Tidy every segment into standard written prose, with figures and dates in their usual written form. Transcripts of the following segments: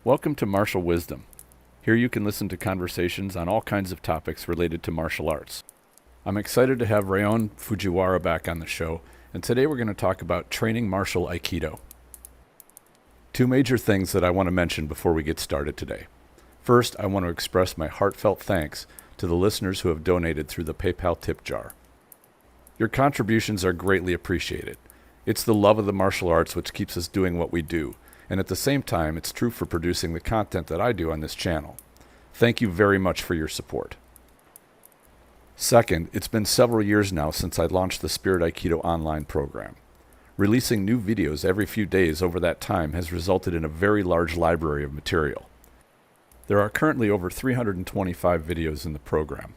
Welcome to Martial Wisdom. Here you can listen to conversations on all kinds of topics related to martial arts. I'm excited to have Rionne Fujiwara back on the show, and today we're going to talk about training martial Aikido. Two major things that I want to mention before we get started today. First, I want to express my heartfelt thanks to the listeners who have donated through the PayPal tip jar. Your contributions are greatly appreciated. It's the love of the martial arts which keeps us doing what we do, and at the same time, it's true for producing the content that I do on this channel. Thank you very much for your support. Second, it's been several years now since I launched the Spirit Aikido online program. Releasing new videos every few days over that time has resulted in a very large library of material. There are currently over 325 videos in the program.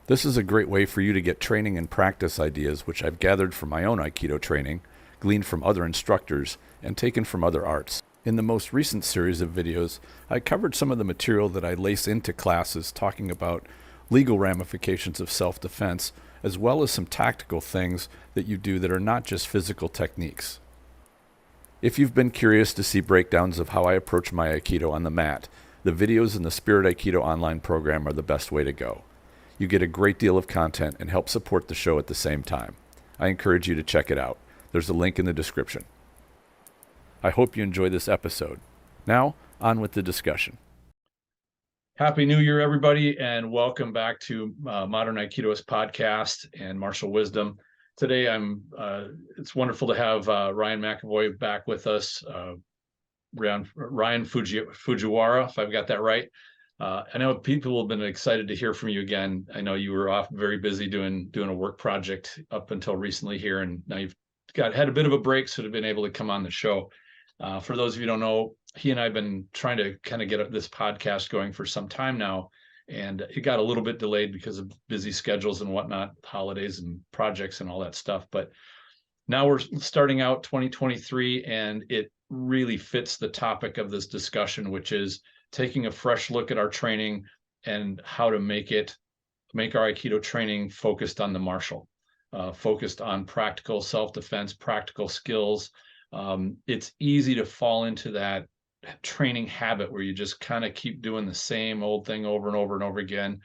This is a great way for you to get training and practice ideas which I've gathered from my own Aikido training, gleaned from other instructors, and taken from other arts. In the most recent series of videos, I covered some of the material that I lace into classes talking about legal ramifications of self-defense, as well as some tactical things that you do that are not just physical techniques. If you've been curious to see breakdowns of how I approach my Aikido on the mat, the videos in the Spirit Aikido online program are the best way to go. You get a great deal of content and help support the show at the same time. I encourage you to check it out. There's a link in the description. I hope you enjoy this episode. Now, on with the discussion. Happy New Year, everybody, and welcome back to Modern Aikidoist podcast and Martial Wisdom. Today, it's wonderful to have Rionne McAvoy back with us. Rionne Fujiwara, if I've got that right. I know people have been excited to hear from you again. I know you were off very busy doing a work project up until recently here, and now you've had a bit of a break, so have been able to come on the show. For those of you who don't know, he and I have been trying to kind of get this podcast going for some time now, and it got a little bit delayed because of busy schedules and whatnot, holidays and projects and all that stuff. But now we're starting out 2023, and it really fits the topic of this discussion, which is taking a fresh look at our training and how to make our Aikido training focused on the martial, focused on practical self-defense, practical skills. It's easy to fall into that training habit where you just kind of keep doing the same old thing over and over and over again.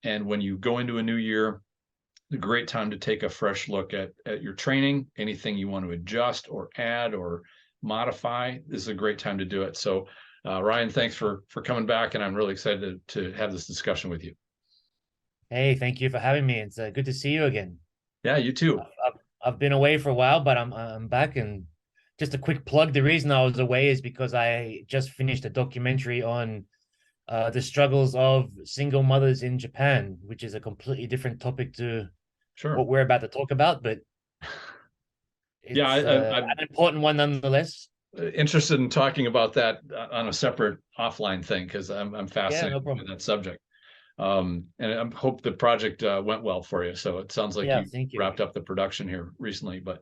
And when you go into a new year, a great time to take a fresh look at your training, anything you want to adjust or add or modify. This is a great time to do it. So Rionne, thanks for coming back, and I'm really excited to have this discussion with you. Hey, thank you for having me. It's good to see you again. Yeah, you too. I've been away for a while, but I'm back. And just a quick plug: the reason I was away is because I just finished a documentary on the struggles of single mothers in Japan, which is a completely different topic to what we're about to talk about, but it's an important one nonetheless. Interested in talking about that on a separate offline thing, because I'm fascinated by that subject. And I hope the project went well for you. So it sounds like you wrapped up the production here recently. But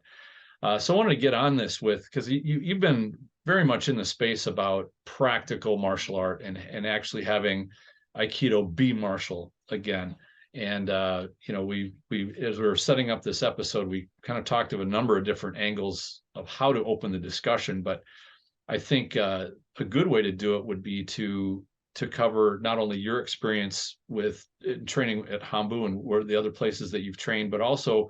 so I wanted to get on this because you've been very much in the space about practical martial art and actually having Aikido be martial again. And we as we were setting up this episode, we kind of talked of a number of different angles of how to open the discussion. But I think a good way to do it would be to cover not only your experience with training at Hambu and where the other places that you've trained, but also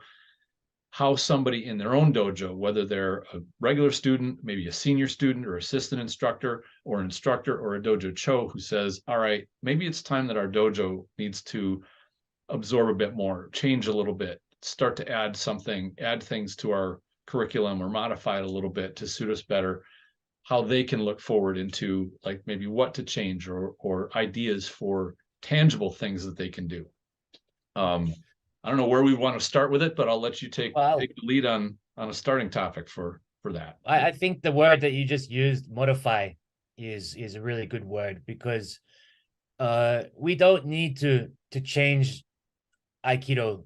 how somebody in their own dojo, whether they're a regular student, maybe a senior student or assistant instructor or an instructor or a dojo cho who says, all right, maybe it's time that our dojo needs to absorb a bit more, change a little bit, start to add things to our curriculum or modify it a little bit to suit us better, how they can look forward into like maybe what to change or ideas for tangible things that they can do. I don't know where we want to start with it, but I'll let you take the lead on a starting topic for that. I think the word that you just used, modify, is a really good word, because we don't need to change Aikido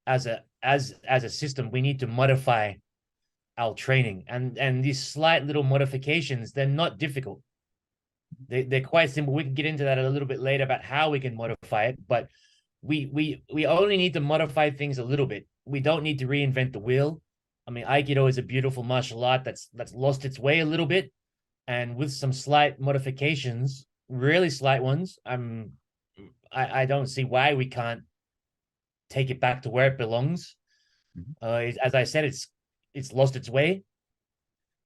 as a system. We need to modify our training, and these slight little modifications, they're not difficult. They're quite simple. We can get into that a little bit later about how we can modify it, but we only need to modify things a little bit. We don't need to reinvent the wheel. I mean, Aikido is a beautiful martial art that's lost its way a little bit, and with some slight modifications, really slight ones, I don't see why we can't take it back to where it belongs. As I said, it's lost its way.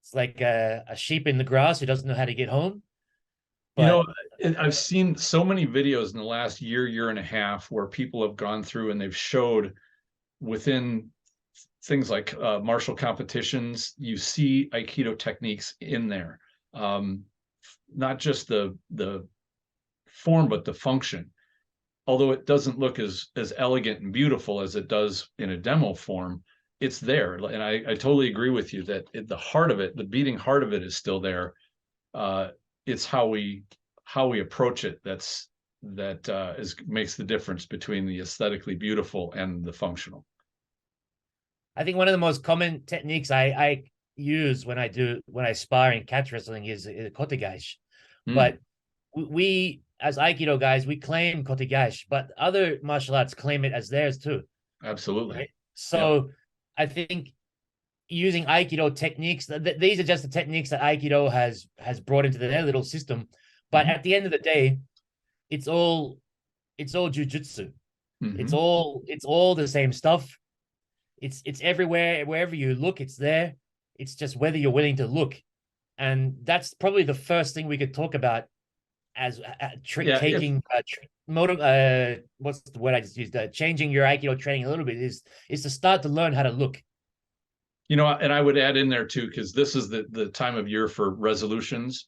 It's like a sheep in the grass who doesn't know how to get home. You know, But I've seen so many videos in the last year and a half where people have gone through and they've showed within things like martial competitions, you see Aikido techniques in there. Not just the form, but the function. Although it doesn't look as elegant and beautiful as it does in a demo form, it's there. And I totally agree with you that the heart of it, the beating heart of it, is still there. It's how we approach it that makes the difference between the aesthetically beautiful and the functional. I think one of the most common techniques I use when I spar in catch wrestling is kotegaeshi. But we as Aikido guys, we claim kotegaeshi, but other martial arts claim it as theirs too. Absolutely. Right? So I think using Aikido techniques, these are just the techniques that Aikido has brought into their little system. But at the end of the day, it's all jujutsu. It's all the same stuff. It's everywhere, wherever you look, it's there. It's just whether you're willing to look. And that's probably the first thing we could talk about as taking what's the word I just used? Changing your Aikido training a little bit is to start to learn how to look. You know, and I would add in there too, because this is the time of year for resolutions.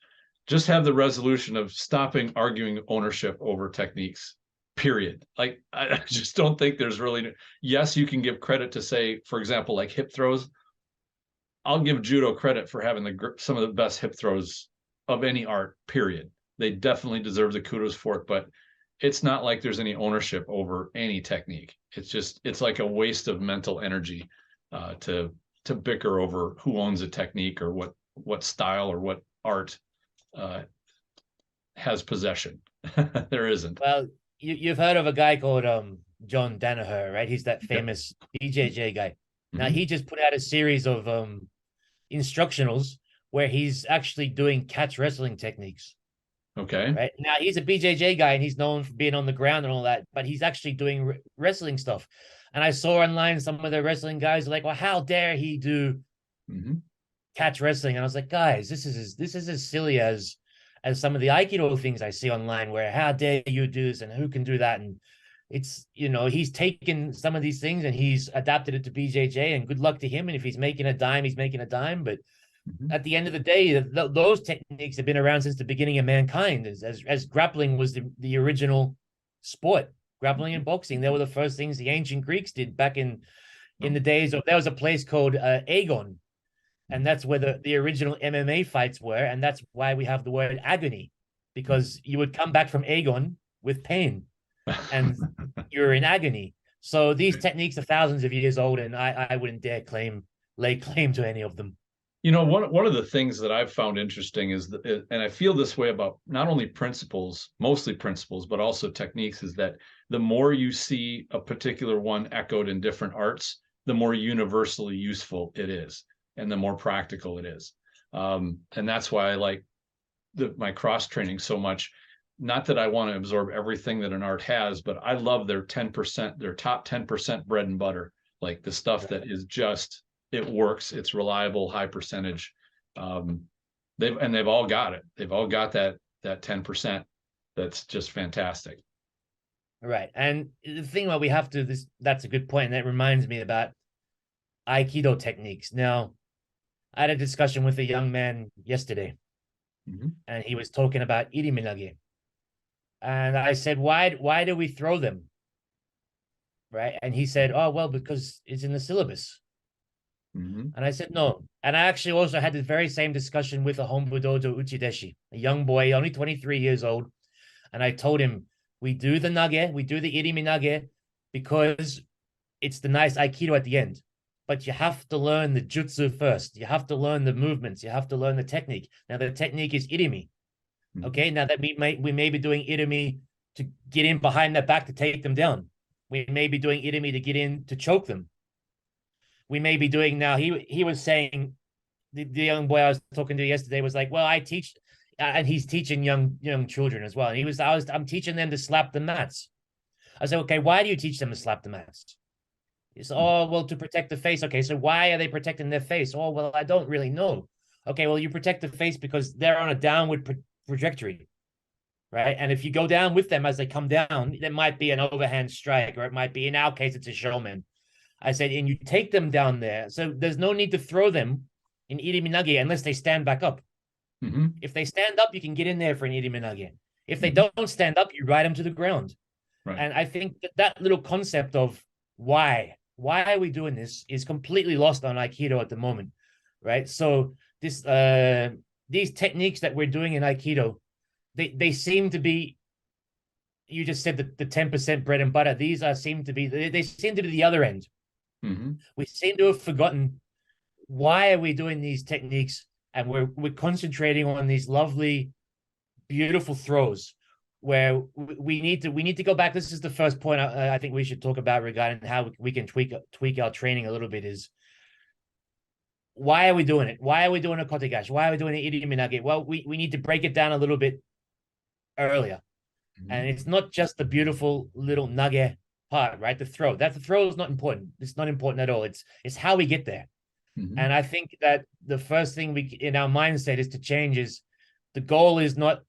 Just have the resolution of stopping arguing ownership over techniques, period. Like, I just don't think there's really, yes, you can give credit to, say, for example, like hip throws. I'll give judo credit for having some of the best hip throws of any art, period. They definitely deserve the kudos for it, but it's not like there's any ownership over any technique. It's like a waste of mental energy to bicker over who owns a technique or what style or what art has possession. There isn't. Well, you've heard of a guy called John Danaher, right? He's that famous BJJ guy. Now he just put out a series of instructionals where he's actually doing catch wrestling techniques. Okay. Right now he's a BJJ guy and he's known for being on the ground and all that, but he's actually doing wrestling stuff. And I saw online some of the wrestling guys are like, well, how dare he do catch wrestling? And I was like, guys, this is as silly as some of the Aikido things I see online, where how dare you do this and who can do that? And it's, he's taken some of these things and he's adapted it to BJJ, and good luck to him. And if he's making a dime, he's making a dime. But at the end of the day, those techniques have been around since the beginning of mankind. As grappling was the original sport, grappling and boxing, they were the first things the ancient Greeks did back in the days of. There was a place called Aegon, and that's where the original MMA fights were, and that's why we have the word agony, because you would come back from Aegon with pain, and you're in agony. So these techniques are thousands of years old, and I wouldn't dare lay claim to any of them. One of the things that I've found interesting is that, and I feel this way about not only mostly principles, but also techniques, is that the more you see a particular one echoed in different arts, the more universally useful it is, and the more practical it is. And that's why I like my cross training so much. Not that I want to absorb everything that an art has, but I love their 10%, their top 10% bread and butter, like the stuff that is just, it works, it's reliable, high percentage. They've all got it. They've all got that 10%. That's just fantastic. Right. And the thing that we have to, that's a good point. And that reminds me about Aikido techniques. Now, I had a discussion with a young man yesterday, and he was talking about iriminage. And I said, why do we throw them? Right. And he said, oh, well, because it's in the syllabus. And I said, no. And I actually also had the very same discussion with a Hombu Dojo Uchideshi, a young boy, only 23 years old. And I told him, we do the nage, we do the iriminage because it's the nice Aikido at the end. But you have to learn the jutsu first. You have to learn the movements. You have to learn the technique. Now, the technique is irimi. Okay, now that we may be doing irimi to get in behind their back to take them down. We may be doing irimi to get in to choke them. We may be doing now, he was saying the young boy I was talking to yesterday was like, well, I teach, and he's teaching young children as well. And I'm teaching them to slap the mats. I said, okay, why do you teach them to slap the mats? He said, oh, well, to protect the face. Okay, so why are they protecting their face? Oh, well, I don't really know. Okay, well, you protect the face because they're on a downward trajectory, right? And if you go down with them as they come down, there might be an overhand strike, or it might be, in our case, it's a showman. I said, and you take them down there. So there's no need to throw them in iriminage unless they stand back up. Mm-hmm. If they stand up, you can get in there for an iriminage. If they Mm-hmm. don't stand up, you ride them to the ground. Right. And I think that little concept of why are we doing this is completely lost on Aikido at the moment, right? So these techniques that we're doing in Aikido, they seem to be, you just said the 10% bread and butter. These seem to be the other end. Mm-hmm. We seem to have forgotten why are we doing these techniques, and we're concentrating on these lovely, beautiful throws where we need to go back. This is the first point I think we should talk about regarding how we can tweak our training a little bit. Is why are we doing it? Why are we doing a kotegashi? Why are we doing an iriminage? Well, we need to break it down a little bit earlier. Mm-hmm. And it's not just the beautiful little nage part, right? The throw is not important. It's not important at all. It's how we get there. Mm-hmm. And I think that the first thing in our mindset is to change is the goal is not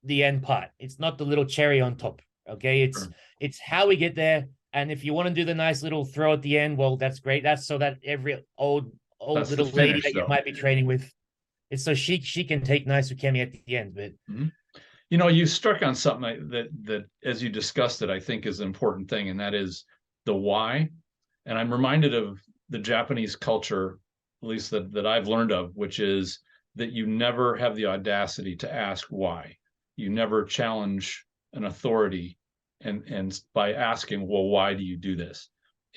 the end part. It's not the little cherry on top. Okay. It's how we get there. And if you want to do the nice little throw at the end, well, that's great. That's so that every old that's little lady that you might be training with, it's so she can take nice ukemi at the end. But mm-hmm. You know, you struck on something that as you discussed it, I think is an important thing, and that is the why. And I'm reminded of the Japanese culture, at least that I've learned of, which is that you never have the audacity to ask why. You never challenge an authority and by asking, well, why do you do this?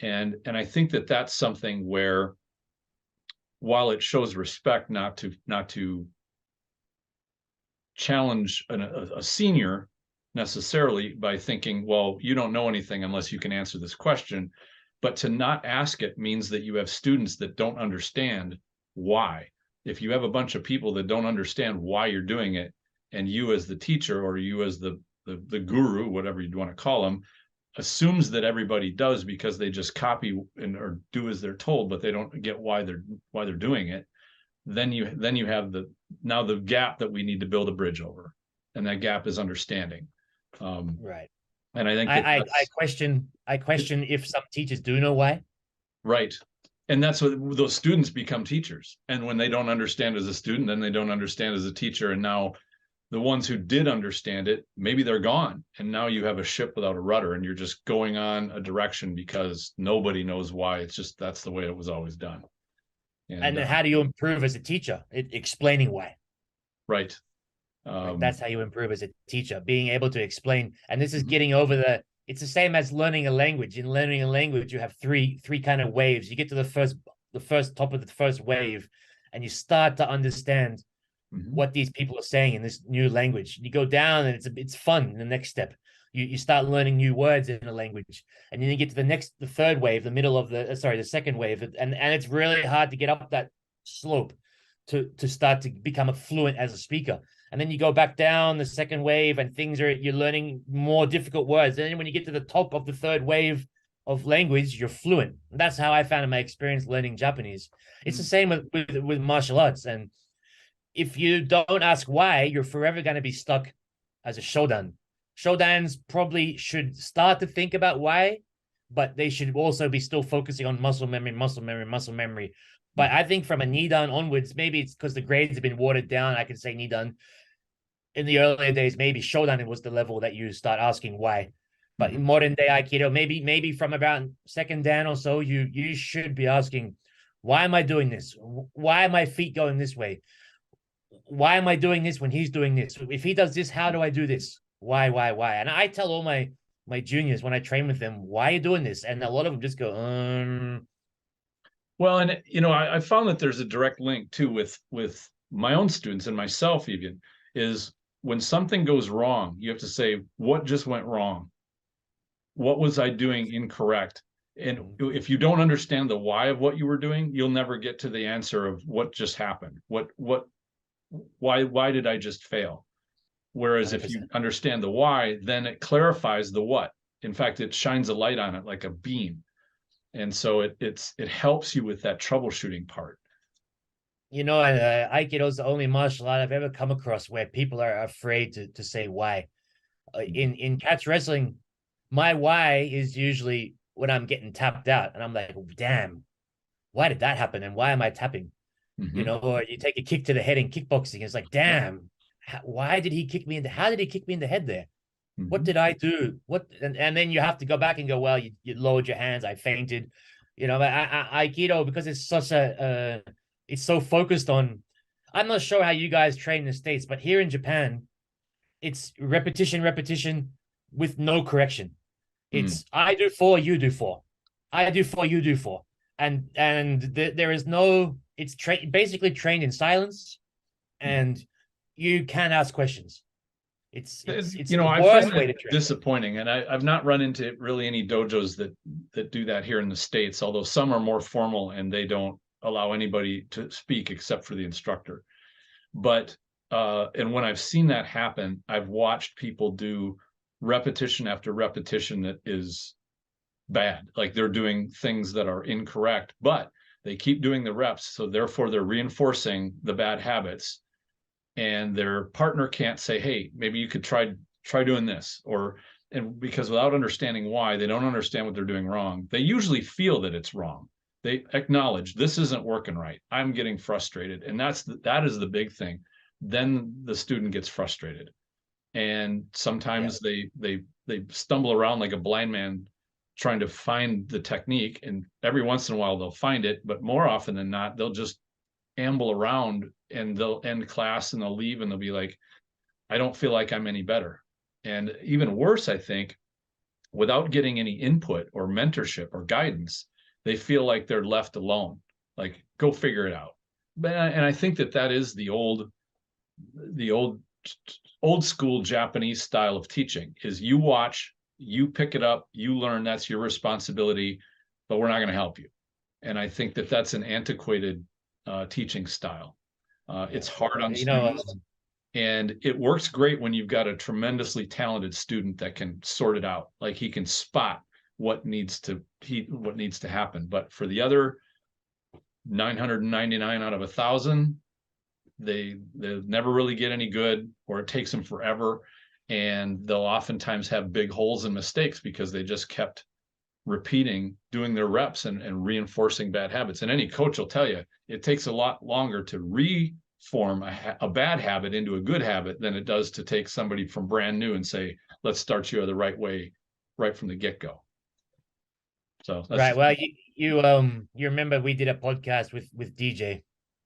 And I think that's something where, while it shows respect not to challenge a senior necessarily by thinking, well, you don't know anything unless you can answer this question, but to not ask it means that you have students that don't understand why. If you have a bunch of people that don't understand why you're doing it, and you as the teacher or you as the guru, whatever you'd want to call them, assumes that everybody does because they just copy or do as they're told, but they don't get why they're doing it, then you have the gap that we need to build a bridge over, and that gap is understanding. Right. And I think I question if some teachers do know why. Right. And that's what those students become teachers. And when they don't understand as a student, then they don't understand as a teacher. And now the ones who did understand it, maybe they're gone. And now you have a ship without a rudder, and you're just going on a direction because nobody knows why. It's just, that's the way it was always done. And how do you improve as a teacher? Explaining why. Right. That's how you improve as a teacher, being able to explain. And this is getting over it's the same as learning a language. In learning a language, you have three kind of waves. You get to the first top of the first wave, and you start to understand what these people are saying in this new language. You go down, and it's fun in the next step. You start learning new words in a language, and then you get to the third wave, the middle of the second wave, and it's really hard to get up that slope to start to become fluent as a speaker. And then you go back down the second wave, and you're learning more difficult words. And then when you get to the top of the third wave of language, you're fluent. And that's how I found in my experience learning Japanese. It's the same with martial arts. And if you don't ask why, you're forever going to be stuck as a shodan. Shodans probably should start to think about why, but they should also be still focusing on muscle memory. But I think from a Nidan onwards, maybe it's because the grades have been watered down. I can say Nidan. In the earlier days, maybe Shodan was the level that you start asking why. But in modern day Aikido, maybe from about second Dan or so, you should be asking, why am I doing this? Why are my feet going this way? Why am I doing this when he's doing this? If he does this, how do I do this? Why? And I tell all my juniors when I train with them, why are you doing this? And a lot of them just go, Well, and I found that there's a direct link too with my own students and myself even, is when something goes wrong, you have to say, what just went wrong? What was I doing incorrect? And if you don't understand the why of what you were doing, you'll never get to the answer of what just happened. Why did I just fail? Whereas 100%. if you understand the why, then it clarifies the what. In fact, it shines a light on it like a beam. And so it helps you with that troubleshooting part. Aikido is the only martial art I've ever come across where people are afraid to say why. In catch wrestling, my why is usually when I'm getting tapped out, and I'm like, damn, why did that happen? And why am I tapping? Or you take a kick to the head in kickboxing. It's like, damn, why did he kick me in the? How did he kick me in the head there? What did I do? And then you have to go back and go, well, you lowered your hands. I fainted. Aikido, because it's such it's so focused on. I'm not sure how you guys train in the States, but here in Japan, it's repetition, repetition with no correction. It's I do 4, you do 4. I do 4, you do 4. And there is no. It's basically trained in silence, and you can't ask questions. It's the I worst find way to it train. disappointing, and I've not run into really any dojos that do that here in the States. Although some are more formal and they don't allow anybody to speak except for the instructor. But and when I've seen that happen, I've watched people do repetition after repetition that is bad. Like they're doing things that are incorrect, but they keep doing the reps, so therefore they're reinforcing the bad habits. And their partner can't say, hey, maybe you could try doing this, and because without understanding why, they don't understand what they're doing wrong. They usually feel that it's wrong. They acknowledge this isn't working right. I'm getting frustrated. And that is the big thing. Then the student gets frustrated. And sometimes they stumble around like a blind man trying to find the technique. And every once in a while they'll find it, but more often than not, they'll just amble around and they'll end class and they'll leave and they'll be like, I don't feel like I'm any better. And even worse, I think, without getting any input or mentorship or guidance, they feel like they're left alone. Like, go figure it out. And I think that is the old school Japanese style of teaching is you watch, you pick it up, you learn, that's your responsibility, but we're not going to help you. And I think that's an antiquated teaching style. It's hard on students, and it works great when you've got a tremendously talented student that can sort it out. Like he can spot what needs to happen. But for the other 999 out of 1,000, they never really get any good, or it takes them forever, and they'll oftentimes have big holes and mistakes because they just kept repeating, doing their reps and reinforcing bad habits. And any coach will tell you it takes a lot longer to reform a bad habit into a good habit than it does to take somebody from brand new and say, let's start you the right way right from the get-go. So that's right. Well, you remember we did a podcast with DJ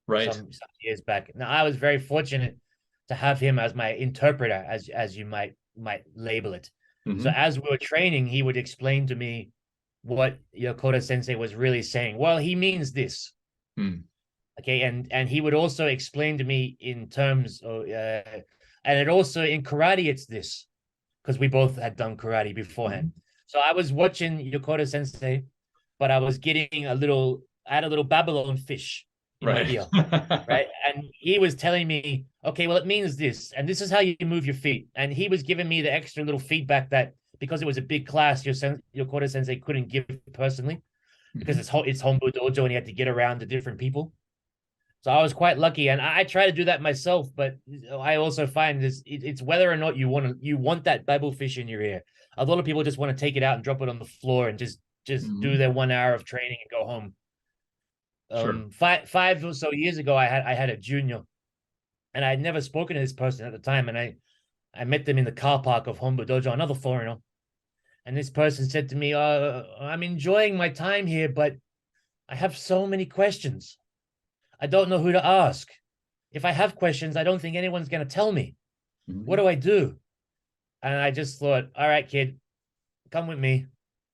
right some years back. Now I was very fortunate to have him as my interpreter, as you might label it. So as we were training, he would explain to me what Yokota Sensei was really saying. Well, he means this. Okay, and he would also explain to me in terms of, and it also in karate, it's this, because we both had done karate beforehand. So I was watching Yokota Sensei, but I was getting I had a little Babylon fish in my ear, right? And he was telling me, okay, well, it means this, and this is how you move your feet. And he was giving me the extra little feedback that, because it was a big class, Yokota Sensei couldn't give personally, because it's Hombu Dojo and he had to get around to different people. So I was quite lucky, and I try to do that myself. But I also find it's whether or not you want that Babel fish in your ear. A lot of people just want to take it out and drop it on the floor and just do their 1 hour of training and go home. Sure. Five or so years ago, I had a junior, and I had never spoken to this person at the time, and I met them in the car park of Hombu Dojo, another foreigner. And this person said to me, I'm enjoying my time here, but I have so many questions. I don't know who to ask. If I have questions, I don't think anyone's going to tell me. What do I do? And I just thought, all right, kid, come with me.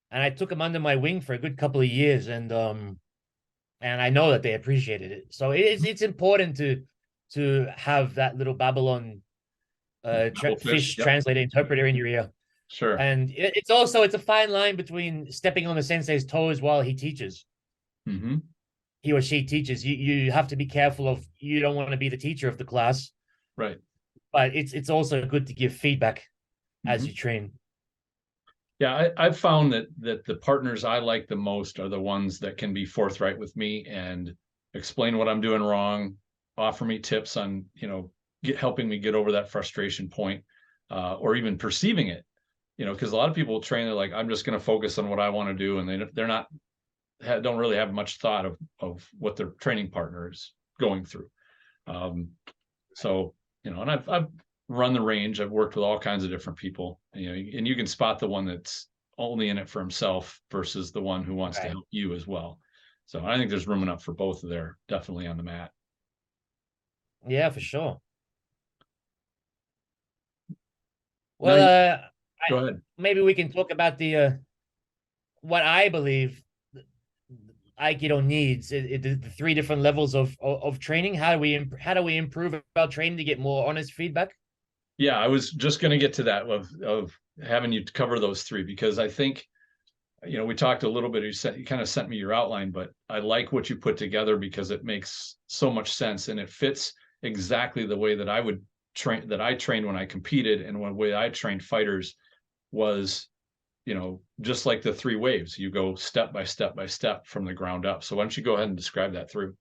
And I took him under my wing for a good couple of years. And I know that they appreciated it. So it's important to have that little Babylon fish translator interpreter in your ear. Sure. And it's a fine line between stepping on the sensei's toes while he teaches. Mm-hmm. He or she teaches. You have to be careful of, you don't want to be the teacher of the class, Right. but it's also good to give feedback as you train. Yeah, I've found that the partners I like the most are the ones that can be forthright with me and explain what I'm doing wrong, offer me tips on, helping me get over that frustration point, or even perceiving it. Because a lot of people train, they're like, I'm just going to focus on what I want to do, and they're don't really have much thought of what their training partner is going through. So, and I've run the range. I've worked with all kinds of different people, and you can spot the one that's only in it for himself versus the one who wants to help you as well. So I think there's room enough for both there, definitely on the mat. Yeah, for sure. Well, go ahead. Maybe we can talk about the what I believe Aikido needs, the three different levels of training. How do we improve our training to get more honest feedback? Yeah, I was just going to get to that of having you cover those three, because I think, we talked a little bit, you kind of sent me your outline, but I like what you put together because it makes so much sense, and it fits exactly the way that I would train, that I trained when I competed, and one way I trained fighters was, just like the three waves, you go step by step by step from the ground up. So why don't you go ahead and describe that through?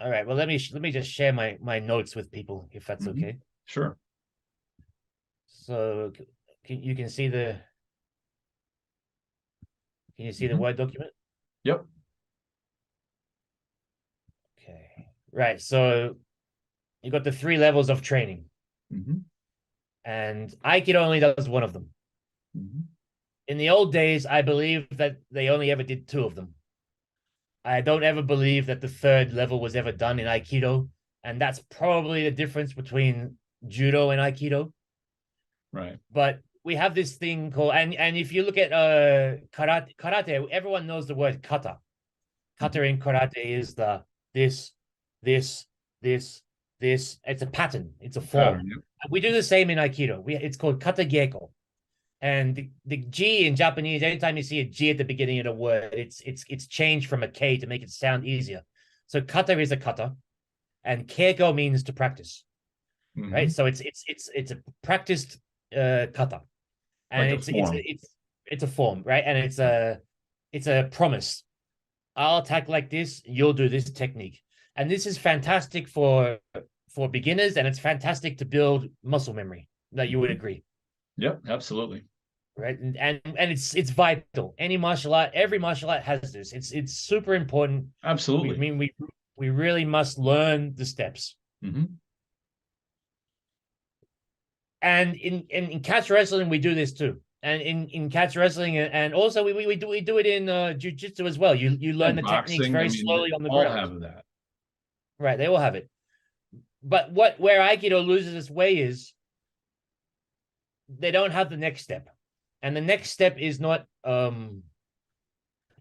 All right. Well, let me just share my notes with people, if that's okay. Sure. So can you see the Word document? Yep. Okay. Right. So you got the three levels of training, and Aikido only does one of them. In the old days, I believe that they only ever did two of them. I don't ever believe that the third level was ever done in Aikido, and that's probably the difference between Judo and Aikido. Right. But we have this thing called, and if you look at karate, everyone knows the word kata. Kata in karate is the this. It's a pattern. It's a form. We do the same in Aikido. It's called kata geko. And the G in Japanese, anytime you see a G at the beginning of the word, it's changed from a K to make it sound easier. So kata is a kata, and keiko means to practice, right? So it's a practiced kata, and like it's a form, right? And it's a promise. I'll attack like this, you'll do this technique, and this is fantastic for beginners, and it's fantastic to build muscle memory. That you would agree. Yep, absolutely. Right. And it's vital. Every martial art has this. It's super important. Absolutely. I mean, we really must learn the steps. And in catch wrestling, we do this too. And in catch wrestling, and also we do it in jiu-jitsu as well. You learn the techniques very slowly on the ground. All have that. Right, they all have it. But where Aikido loses its way is they don't have the next step. And the next step is not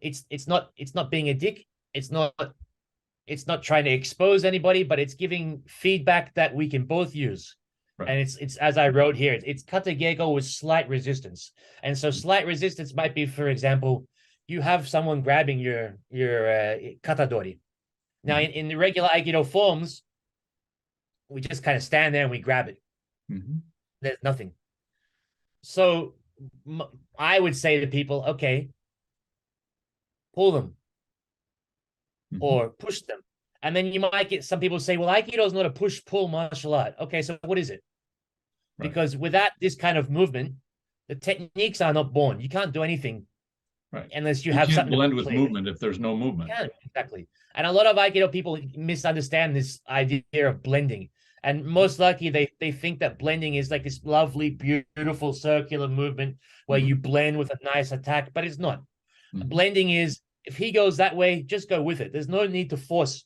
it's not being a dick. It's not trying to expose anybody, but it's giving feedback that we can both use. Right. And it's as I wrote here, it's kata geko with slight resistance. And so slight resistance might be, for example, you have someone grabbing your kata dori. Now in the regular Aikido forms, we just kind of stand there and we grab it. There's nothing. So I would say to people, okay, pull them or push them. And then you might get some people say, well, Aikido is not a push-pull martial art. Okay, so what is it? Right. Because without this kind of movement, the techniques are not born. You can't do anything unless you have something to blend with movement if there's no movement. Exactly. And a lot of Aikido people misunderstand this idea of blending. And most likely they think that blending is like this lovely, beautiful circular movement where you blend with a nice attack, but it's not. Blending is, if he goes that way, just go with it. There's no need to force.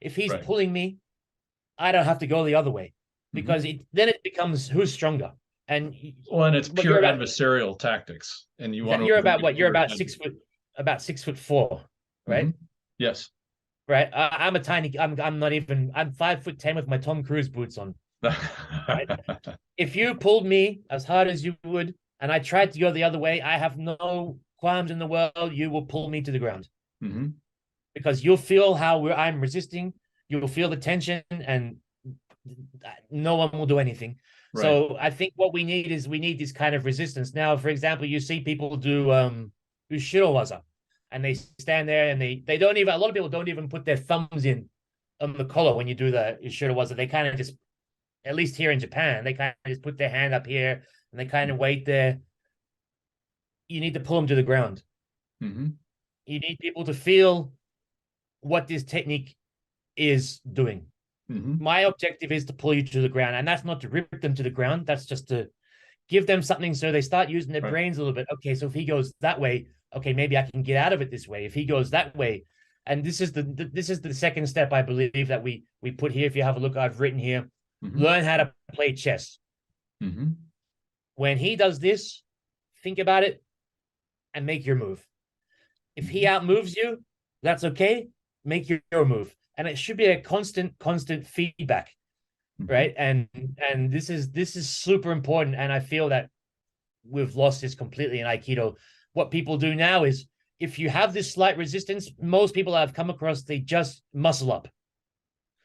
If he's pulling me, I don't have to go the other way, because then it becomes who's stronger. And it's pure adversarial tactics. And you're about what? You're about 6'4", right? Yes. Right. I'm a tiny. I'm 5'10" with my Tom Cruise boots on. Right? If you pulled me as hard as you would, and I tried to go the other way, I have no qualms in the world. You will pull me to the ground because you'll feel how I'm resisting. You'll feel the tension, and no one will do anything. Right. So I think what we need is this kind of resistance. Now, for example, you see people do shirowaza, and they stand there and they don't even, a lot of people don't even put their thumbs in on the collar when you do the shirowaza. They kind of just, at least here in Japan, they kind of just put their hand up here and they kind of wait there. You need to pull them to the ground. You need people to feel what this technique is doing. My objective is to pull you to the ground, and that's not to rip them to the ground. That's just to give them something so they start using their brains a little bit. Okay, so if he goes that way, okay, maybe I can get out of it this way. If he goes that way, and this is the second step, I believe, that we put here. If you have a look, I've written here, learn how to play chess. When he does this, think about it and make your move. If he outmoves you, that's okay. Make your move. And it should be a constant feedback, right? And this is super important. And I feel that we've lost this completely in Aikido. What people do now is, if you have this slight resistance, most people I've come across, they just muscle up.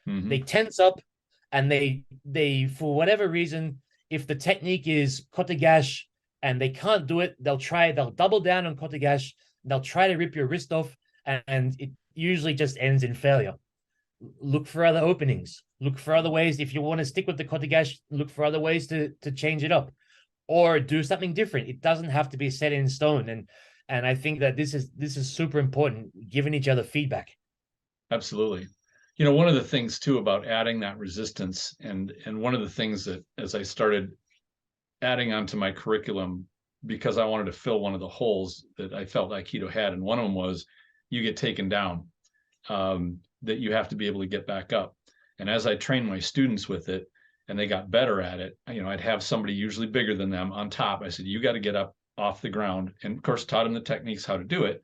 They tense up, and they for whatever reason, if the technique is kotegash and they can't do it, they'll double down on kotegash. They'll try to rip your wrist off, and it usually just ends in failure. Look for other openings. Look for other ways. If you want to stick with the kotegash, look for other ways to change it up, or do something different. It doesn't have to be set in stone. And I think that this is super important, giving each other feedback. Absolutely. You know, one of the things too about adding that resistance, and one of the things that, as I started adding onto my curriculum, because I wanted to fill one of the holes that I felt Aikido had, and one of them was, you get taken down. That you have to be able to get back up. And as I trained my students with it and they got better at it, you know, I'd have somebody usually bigger than them on top. I said, you got to get up off the ground, and of course taught them the techniques, how to do it.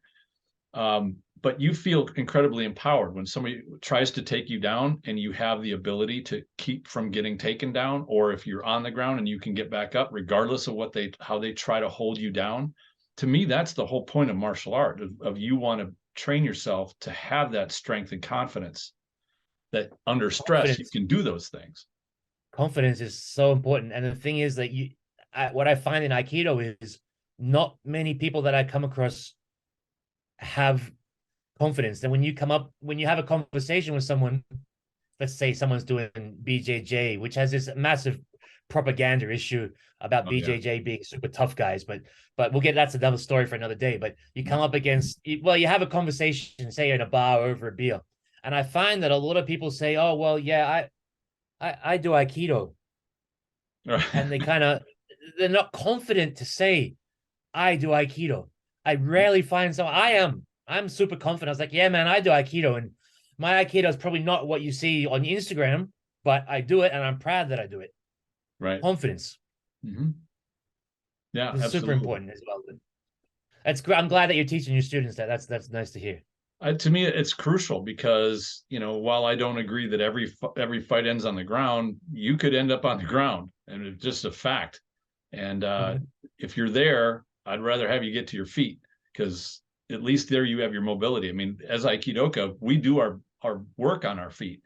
But you feel incredibly empowered when somebody tries to take you down and you have the ability to keep from getting taken down, or if you're on the ground and you can get back up regardless of how they try to hold you down. To me, that's the whole point of martial art, of you want to train yourself to have that strength and confidence that under stress you can do those things. Confidence is so important. And the thing is that what I find in Aikido is not many people that I come across have confidence. And when you have a conversation with someone, let's say someone's doing BJJ, which has this massive propaganda issue about BJJ being super tough guys, but that's another story for another day. But you come up against, well, you have a conversation, say in a bar over a beer, and I find that a lot of people say, oh, well, yeah, I do Aikido. And they're not confident to say, I do Aikido. I rarely find someone. I'm super confident. I was like, yeah, man, I do Aikido. And my Aikido is probably not what you see on Instagram, but I do it and I'm proud that I do it. Right. Confidence. Yeah, it's super important as well. I'm glad that you're teaching your students that. That's nice to hear. To me, it's crucial because, you know, while I don't agree that every fight ends on the ground, you could end up on the ground, and it's just a fact. And if you're there, I'd rather have you get to your feet, because at least there you have your mobility. I mean, as Aikidoka, we do our work on our feet.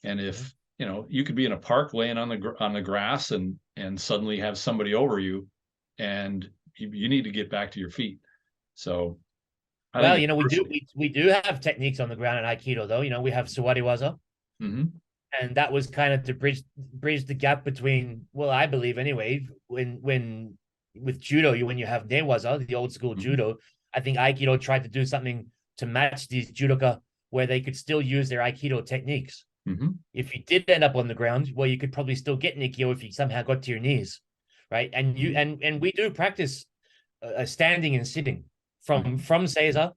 And if, you know, you could be in a park laying on the grass and suddenly have somebody over you, and you need to get back to your feet. So, well, you know, we do have techniques on the ground in Aikido, though. You know, we have Sawariwaza, and that was kind of to bridge the gap between, well, I believe anyway, when with judo, when you have newaza, the old school judo, I think Aikido tried to do something to match these judoka where they could still use their Aikido techniques. If you did end up on the ground, well, you could probably still get Nikyo if you somehow got to your knees, right? And and we do practice standing and sitting from Seiza,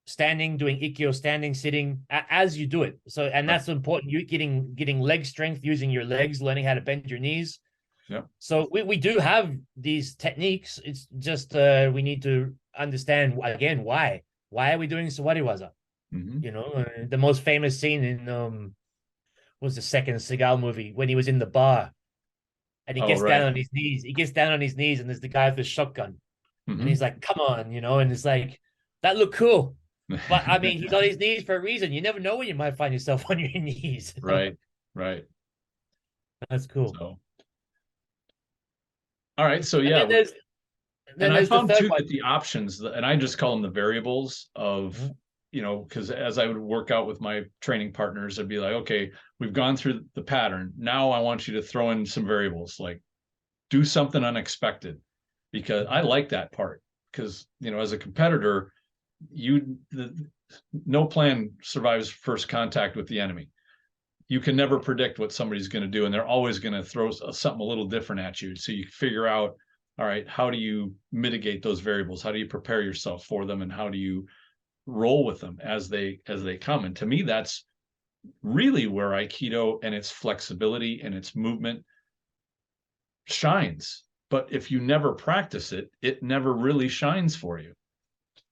standing, doing Ikkyo, standing, sitting as you do it. So, and that's important. You getting leg strength, using your legs, learning how to bend your knees. Yeah. So we do have these techniques. It's just we need to understand again why are we doing Sawariwaza? You know, the most famous scene in was the second Seagal movie when he was in the bar And he Oh, gets right. down on his knees. He gets down on his knees, and there's the guy with the shotgun. And Mhm. he's like, come on, and it's like, that looked cool. But I mean, he's on his knees for a reason. You never know when you might find yourself on your knees. Right, right. That's cool. So, all right. So And yeah, and then I there's the found third too one. that the options, and I just call them the variables of, Mhm. because as I would work out with my training partners, I'd be like, okay, we've gone through the pattern. Now I want you to throw in some variables, like do something unexpected, because I like that part. Because, as a competitor, no plan survives first contact with the enemy. You can never predict what somebody's going to do, and they're always going to throw something a little different at you. So you figure out, all right, how do you mitigate those variables? How do you prepare yourself for them, and how do you roll with them as they come? And to me, that's really where Aikido and its flexibility and its movement shines. But if you never practice it, it never really shines for you.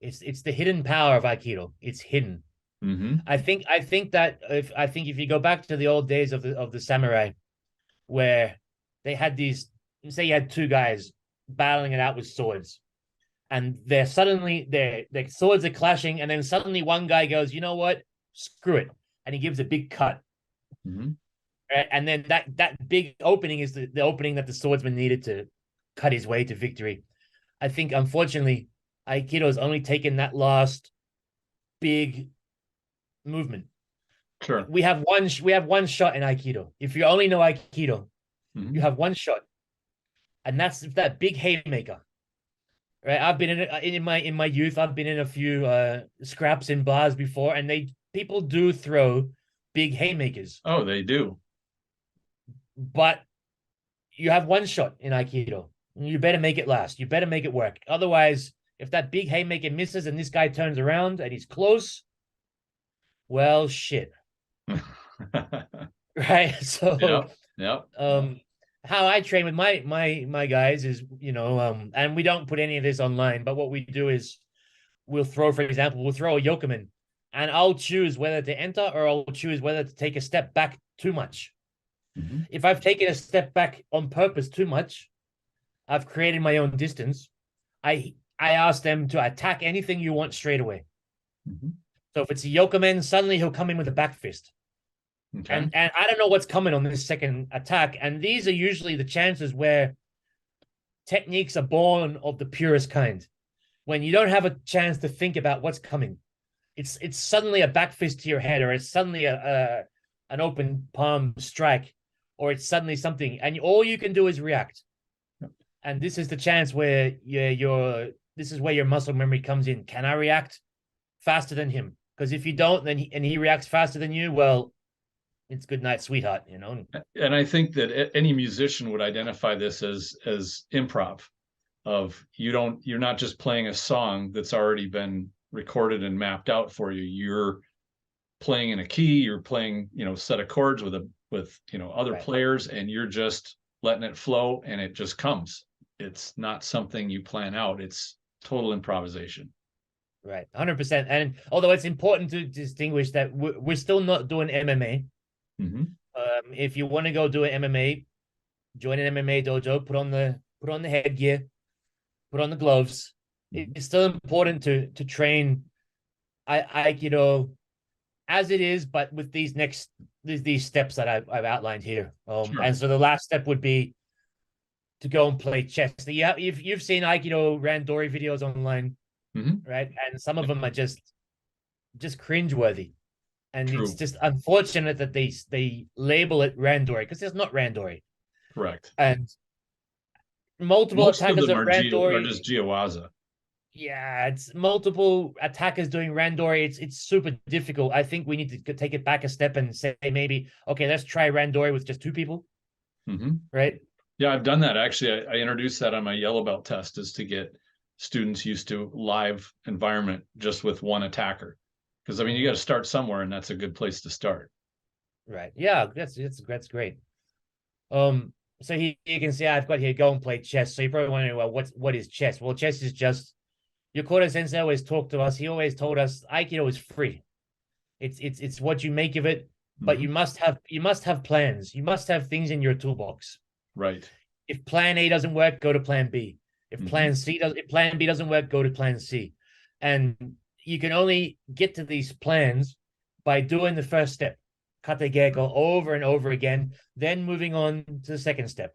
It's the hidden power of Aikido. It's hidden. Mm-hmm. I think that if you go back to the old days of the samurai, where they had these, say you had two guys battling it out with swords, and they're suddenly their swords are clashing, and then suddenly one guy goes, you know what, screw it, and he gives a big cut. Mm-hmm. Right? And then that big opening is the opening that the swordsman needed to cut his way to victory. I think unfortunately Aikido has only taken that last big movement. Sure. We have one shot in Aikido. If you only know Aikido, Mm-hmm. you have one shot, and that's that big haymaker. Right? I've been in my youth. I've been in a few scraps in bars before, and people do throw big haymakers, Oh, they do. but you have one shot in Aikido. You better make it last. You better make it work. Otherwise, if that big haymaker misses and this guy turns around and he's close, well, shit. Right? So, Yep. how I train with my guys is, and we don't put any of this online, but what we do is we'll throw a yokomen, and I'll choose whether to enter or I'll choose whether to take a step back too much. Mm-hmm. If I've taken a step back on purpose too much, I've created my own distance. I ask them to attack anything you want straight away. Mm-hmm. So if it's a yokomen, suddenly he'll come in with a back fist. Okay. And I don't know what's coming on this second attack. And these are usually the chances where techniques are born of the purest kind. When you don't have a chance to think about what's coming, it's suddenly a back fist to your head, or it's suddenly an open palm strike, or it's suddenly something, and all you can do is react. And this is the chance where this is where your muscle memory comes in. Can I react faster than him? Because if you don't, then he reacts faster than you, well, it's good night, sweetheart, And I think that any musician would identify this as improv. Of you're not just playing a song that's already been recorded and mapped out for you. You're playing in a key. You're playing set of chords with other Right. players, and you're just letting it flow, and it just comes. It's not something you plan out. It's total improvisation. Right, 100%. And although it's important to distinguish that we're still not doing MMA. Mm-hmm. If you want to go do an MMA, join an MMA dojo, put on the headgear, put on the gloves. Mm-hmm. It's still important to train Aikido as it is, but with these steps that I've outlined here. Sure. And so the last step would be to go and play chess. Yeah, you've seen Aikido randori videos online, mm-hmm. right? And some of them are just cringeworthy. And True. It's just unfortunate that they label it randori, because it's not randori. Correct. And multiple Most attackers of them of are randori. just jiwaza. Yeah, it's multiple attackers doing randori. It's super difficult. I think we need to take it back a step and say maybe, okay, let's try randori with just two people. Mm-hmm. Right? Yeah, I've done that. Actually, I introduced that on my yellow belt test, is to get students used to live environment just with one attacker. Because you got to start somewhere, and that's a good place to start. Right. Yeah, that's great. So you can see I've got here go and play chess. So you're probably wondering, well, what is chess? Well, chess is just, Yokota Sensei always talked to us. He always told us Aikido is free. It's what you make of it, but mm-hmm. you must have plans. You must have things in your toolbox. Right. If plan A doesn't work, go to plan B. If Mm-hmm. plan B doesn't work, go to plan C. And you can only get to these plans by doing the first step, kate gecko, over and over again, then moving on to the second step,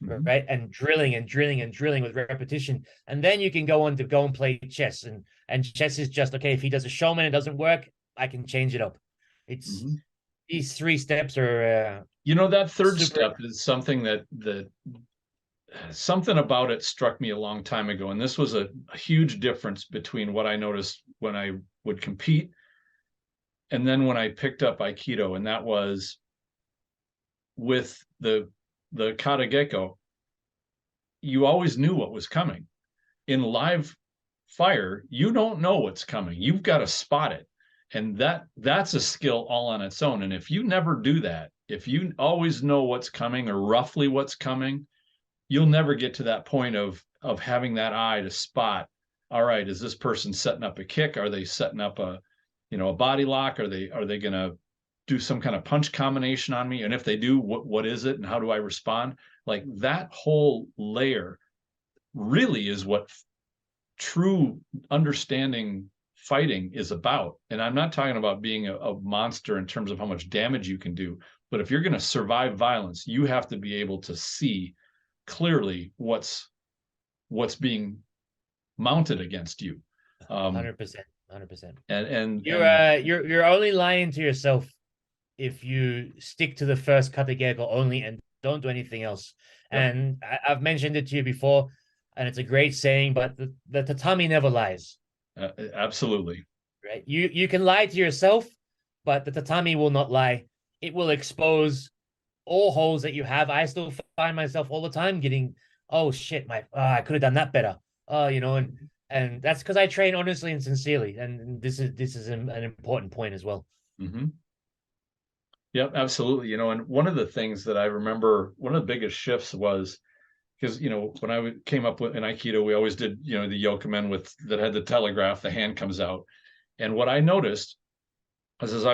Mm-hmm. right? And drilling and drilling and drilling with repetition. And then you can go on to go and play chess. And chess is just, okay, if he does a showman, it doesn't work, I can change it up. It's Mm-hmm. these three steps are You know, that third super. step is something that something about it struck me a long time ago. And this was a huge difference between what I noticed when I would compete and then when I picked up Aikido. And that was with the kata gecko, you always knew what was coming. In live fire, you don't know what's coming. You've got to spot it. And that's a skill all on its own. And if you never do that, if you always know what's coming or roughly what's coming, you'll never get to that point of having that eye to spot, all right, is this person setting up a kick? Are they setting up a body lock? Are they going to do some kind of punch combination on me? And if they do, what is it and how do I respond? Like that whole layer really is what true understanding fighting is about. And I'm not talking about being a monster in terms of how much damage you can do, but if you're going to survive violence, you have to be able to see clearly what's being mounted against you. 100%, 100%. And You're only lying to yourself if you stick to the first kata gecko only and don't do anything else. Yep. And I've mentioned it to you before, and it's a great saying, but the tatami never lies. Absolutely. Right? You can lie to yourself, but the tatami will not lie. It will expose all holes that you have. I still find myself all the time getting, oh shit, I could have done that better. And that's because I train honestly and sincerely, and this is an important point as well. Mm-hmm. Yep, absolutely. And one of the things that I remember, one of the biggest shifts was because when I came up with an Aikido, we always did the yokomen that had the telegraph, the hand comes out, and what I noticed was as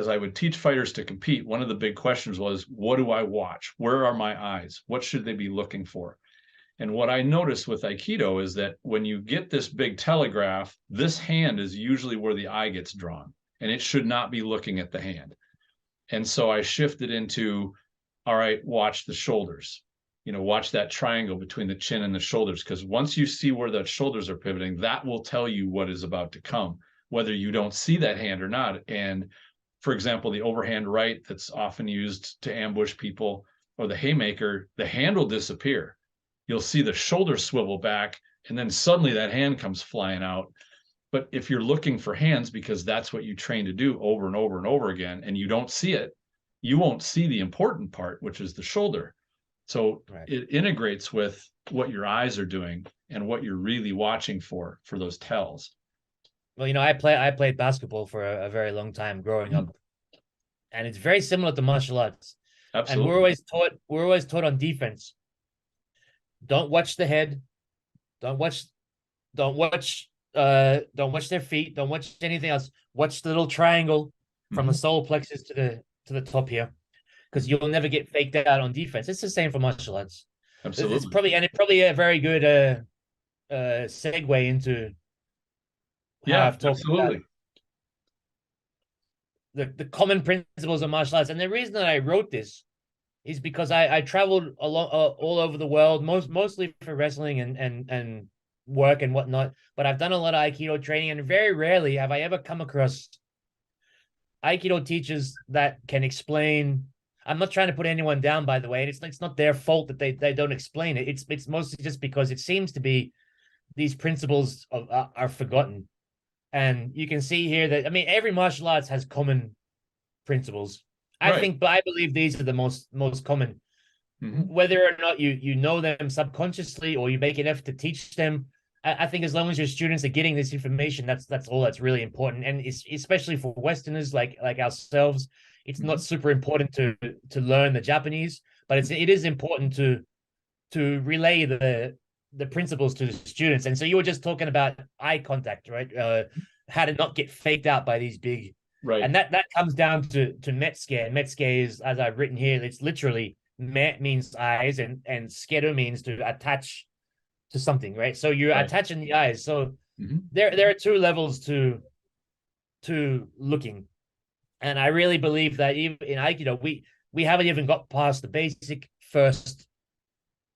I would teach fighters to compete, one of the big questions was, what do I watch? Where are my eyes? What should they be looking for? And what I noticed with Aikido is that when you get this big telegraph, this hand is usually where the eye gets drawn, and it should not be looking at the hand. And so I shifted into, all right, watch the shoulders. Watch that triangle between the chin and the shoulders, because once you see where the shoulders are pivoting, that will tell you what is about to come, whether you don't see that hand or not. And for example, the overhand right that's often used to ambush people, or the haymaker, the hand will disappear. You'll see the shoulder swivel back, and then suddenly that hand comes flying out. But if you're looking for hands, because that's what you train to do over and over and over again, and you don't see it, you won't see the important part, which is the shoulder. So right. It integrates with what your eyes are doing and what you're really watching for those tells. Well, I played basketball for a very long time growing up, and it's very similar to martial arts. Absolutely. And we're always taught on defense. Don't watch the head. Don't watch their feet. Don't watch anything else. Watch the little triangle from the solar plexus to the top here, because you'll never get faked out on defense. It's the same for martial arts. Absolutely. It's probably a very good segue into how I've talked absolutely. about the common principles of martial arts. And the reason that I wrote this is because I traveled all over the world, mostly for wrestling and work and whatnot. But I've done a lot of Aikido training, and very rarely have I ever come across Aikido teachers that can explain. I'm not trying to put anyone down, by the way. It's not their fault that they don't explain it. It's mostly just because it seems to be these principles are forgotten. And you can see here that, every martial arts has common principles. I believe these are the most common. Whether or not you know them subconsciously or you make an effort to teach them, I think as long as your students are getting this information, that's all that's really important. And it's, especially for Westerners like ourselves, it's not super important to learn the Japanese, but it is important to relay the principles to the students. And so you were just talking about eye contact, right? How to not get faked out by these big. Right. And that comes down to Metsuke. And Metsuke is, as I've written here, it's literally me means eyes, and skeru means to attach to something, right? So you're Right. attaching the eyes. So Mm-hmm. there are two levels to looking, and I really believe that even in Aikido, we haven't even got past the basic first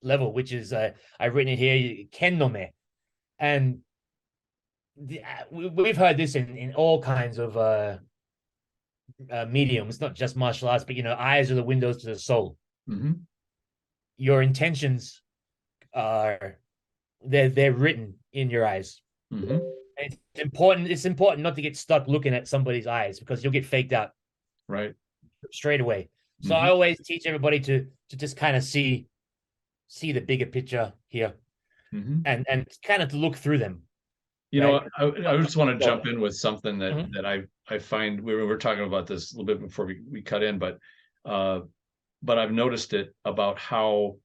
level, which is I've written it here, ken no me, and we've heard this in all kinds of mediums, not just martial arts, but eyes are the windows to the soul. Mm-hmm. Your intentions are they're written in your eyes. Mm-hmm. And it's important not to get stuck looking at somebody's eyes, because you'll get faked out Right. straight away. So Mm-hmm. I always teach everybody to just kind of see the bigger picture here, Mm-hmm. and kind of to look through them. You right? know, I just want to jump in with something that Mhm. that I find we were talking about this a little bit before we cut in, but I've noticed it about how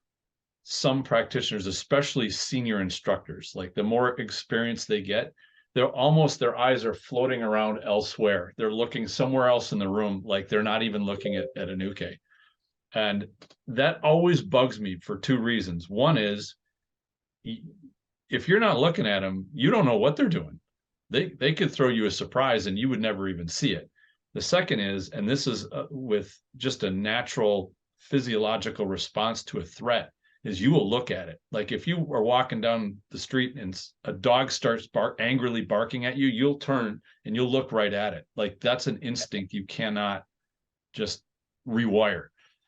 some practitioners, especially senior instructors, like the more experience they get, their eyes are floating around elsewhere. They're looking somewhere else in the room, like they're not even looking at an uke. And that always bugs me for two reasons. One is, if you're not looking at them, you don't know what they're doing. They could throw you a surprise and you would never even see it. The second is, and this is with just a natural physiological response to a threat, is you will look at it. Like if you are walking down the street and a dog starts angrily barking at you, you'll turn and you'll look right at it. Like that's an instinct you cannot just rewire,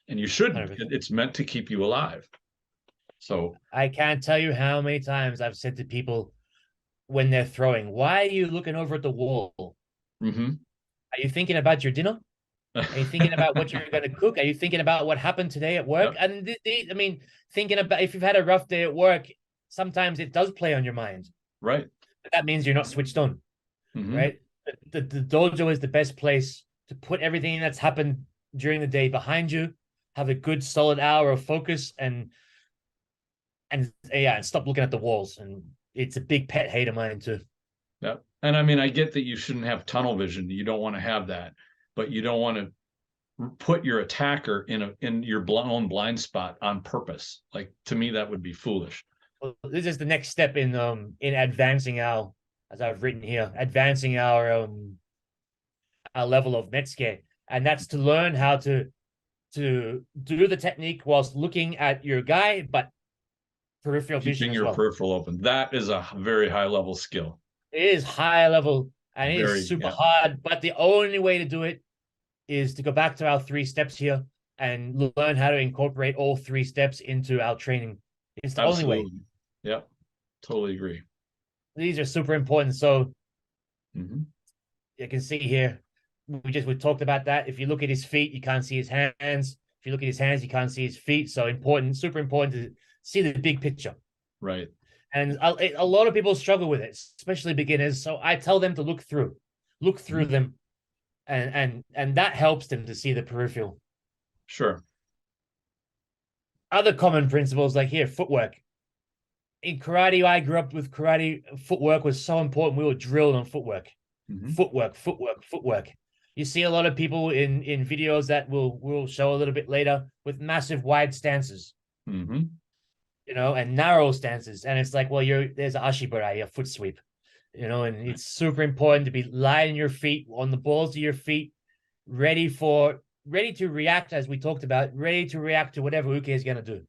and you shouldn't. 100%. It's meant to keep you alive. So I can't tell you how many times I've said to people when they're throwing, "Why are you looking over at the wall? mm-hmm. Are you thinking about your dinner? Are you thinking about what you're going to cook? Are you thinking about what happened today at work?" Yep. And I mean, thinking about if you've had a rough day at work, sometimes it does play on your mind. Right. But that means you're not switched on, Mm-hmm. right? The dojo is the best place to put everything that's happened during the day behind you, have a good solid hour of focus, and stop looking at the walls. And it's a big pet hate of mine too. Yeah. And I mean, I get that you shouldn't have tunnel vision. You don't want to have that, but you don't want to put your attacker in your own blind spot on purpose. Like to me, that would be foolish. Well, this is the next step in advancing our, as I've written here, advancing our level of Metsuke, and that's to learn how to do the technique whilst looking at your guy, but peripheral vision Keeping as your well. peripheral open. That is a very high level skill. It is high level and it is super hard, but the only way to do it is to go back to our 3 steps here and learn how to incorporate all 3 steps into our training. It's the Absolutely. only way. Yep. Totally agree. These are super important. So mm-hmm. you can see here, we talked about that. If you look at his feet, you can't see his hands. If you look at his hands, you can't see his feet. So important, super important to see the big picture. Right. And a lot of people struggle with it, especially beginners. So I tell them to look through mm-hmm. them, and that helps them to see the peripheral. Sure. Other common principles, like here, footwork. In karate, I grew up with karate. Footwork was so important. We were drilled on footwork. Mm-hmm. Footwork. You see a lot of people in videos that we'll show a little bit later with massive wide stances. Mm-hmm. And narrow stances. And it's like, well, there's an ashibara, a foot sweep, and it's super important to be lying your feet on the balls of your feet, ready to react, as we talked about, ready to react to whatever uke is going to do.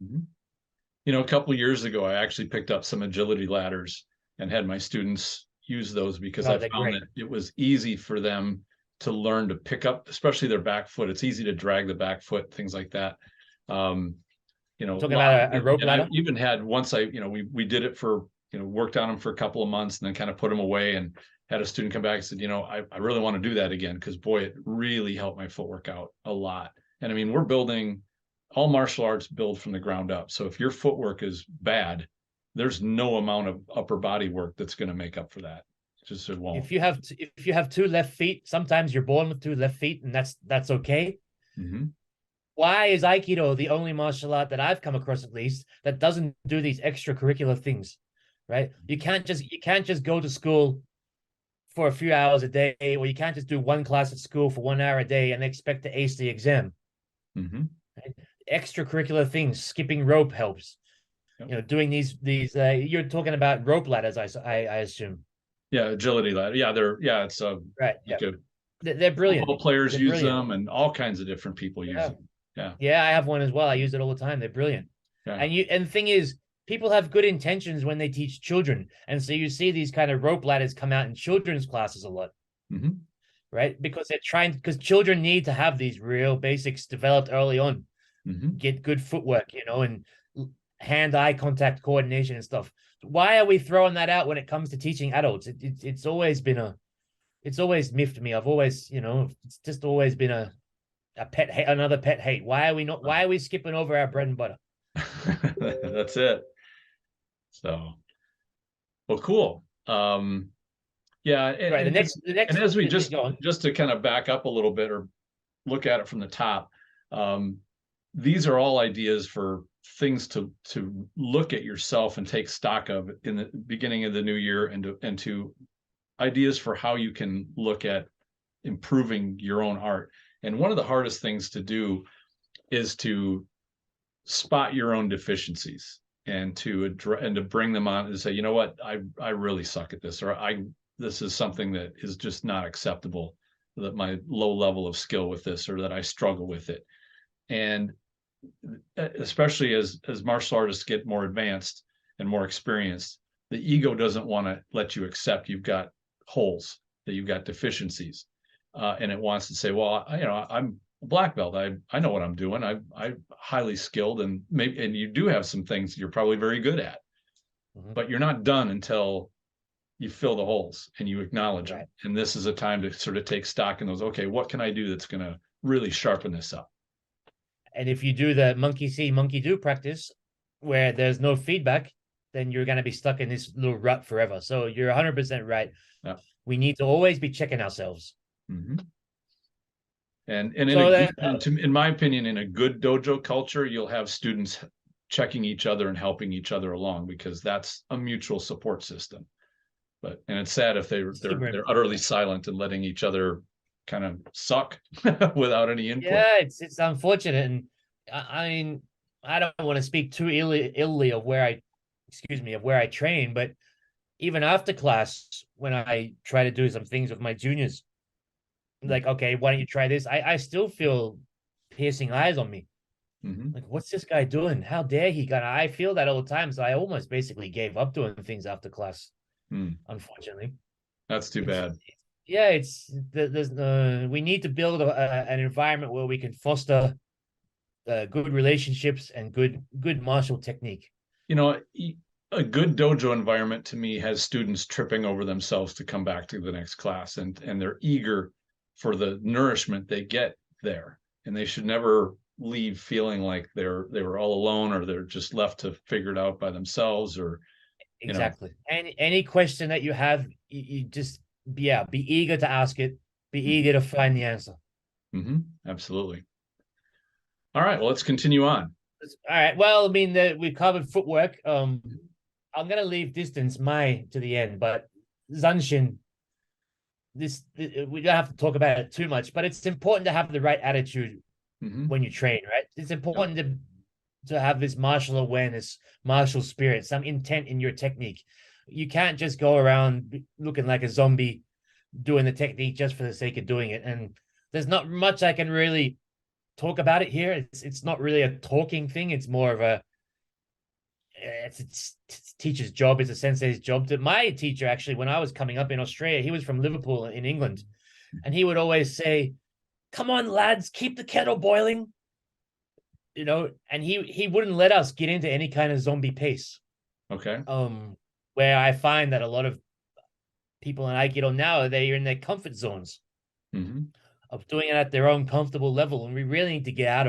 Mm-hmm. A couple of years ago, I actually picked up some agility ladders and had my students use those because I found that it was easy for them to learn to pick up, especially their back foot. It's easy to drag the back foot, things like that. Talking about a rope ladder. I even had once we did it for, worked on them for a couple of months and then kind of put them away, and had a student come back and said, I really want to do that again, because boy, it really helped my footwork out a lot. And I mean, we're building, all martial arts build from the ground up. So if your footwork is bad, there's no amount of upper body work that's going to make up for that. Just it won't. If you have 2 left feet, sometimes you're born with 2 left feet, and that's okay. Mm-hmm. Why is Aikido the only martial art that I've come across, at least, that doesn't do these extracurricular things, right? You can't just go to school for a few hours a day, or you can't just do one class at school for 1 hour a day and expect to ace the exam. Mm-hmm. Right? extracurricular things. Skipping rope helps. Yep. You know, doing these you're talking about rope ladders, I assume. Yeah, agility ladder. Yeah, it's Right. like Yeah. a They're brilliant. football players They're use brilliant. them, and all kinds of different people use Yeah. them. Yeah, Yeah, I have one as well. I use it all the time. They're brilliant. yeah. And the thing is, people have good intentions when they teach children. And so you see these kind of rope ladders come out in children's classes a lot, Mm-hmm. right? Because because children need to have these real basics developed early on, Mm-hmm. get good footwork, you know, and hand-eye contact coordination and stuff. Why are we throwing that out when it comes to teaching adults? It's always been it's always miffed me. I've always, you know, it's just always been another pet hate. Why are we skipping over our bread and butter? That's it. So, well, cool. Yeah, Right. The next, and as we just go on. to kind of back up a little bit or look at it from the top, these are all ideas for things to look at yourself and take stock of in the beginning of the new year, and to ideas for how you can look at improving your own art. And one of the hardest things to do is to spot your own deficiencies and to bring them on and say, you know what, I really suck at this, or this is something that is just not acceptable, that my low level of skill with this, or that I struggle with it. And especially as martial artists get more advanced and more experienced, the ego doesn't want to let you accept you've got holes, that you've got deficiencies, and it wants to say, well, I'm a black belt. I know what I'm doing. I'm highly skilled, and you do have some things you're probably very good at, but you're not done until you fill the holes and you acknowledge them. And this is a time to sort of take stock in those. Okay, what can I do that's going to really sharpen this up? And if you do the monkey see, monkey do practice, where there's no feedback, then you're going to be stuck in this little rut forever. So you're 100% right. Yeah. We need to always be checking ourselves. Mm-hmm. And in my opinion, in a good dojo culture, you'll have students checking each other and helping each other along, because that's a mutual support system. And it's sad if they're utterly silent and letting each other kind of suck without any input. Yeah, it's unfortunate. And I mean, I don't want to speak too illy of where I train, but even after class, when I try to do some things with my juniors, like, okay, why don't you try this? I still feel piercing eyes on me. Mm-hmm. Like, what's this guy doing? How dare he? I feel that all the time. So I almost basically gave up doing things after class. Unfortunately, that's too bad. Yeah, we need to build an environment where we can foster good relationships and good martial technique. You know, a good dojo environment to me has students tripping over themselves to come back to the next class, and they're eager for the nourishment they get there, and they should never leave feeling like they were all alone, or they're just left to figure it out by themselves, or exactly. Any question that you have, you just be eager to ask it, be eager to find the answer. Absolutely. All right, well, let's continue on. All right, well, I mean, we covered footwork. I'm gonna leave distance to the end, but Zanshin, we don't have to talk about it too much, but it's important to have the right attitude when you train, right? It's important to have this martial awareness, martial spirit, some intent in your technique. You can't just go around looking like a zombie doing the technique just for the sake of doing it. And there's not much I can really talk about it here. It's not really a talking thing. It's more of it's teacher's job. It's a sensei's job. My teacher, actually, when I was coming up in Australia, he was from Liverpool in England, and he would always say, "Come on, lads, keep the kettle boiling." You know, and he wouldn't let us get into any kind of zombie pace. Okay. Where I find that a lot of people in Aikido now, they're in their comfort zones of doing it at their own comfortable level, and we really need to get out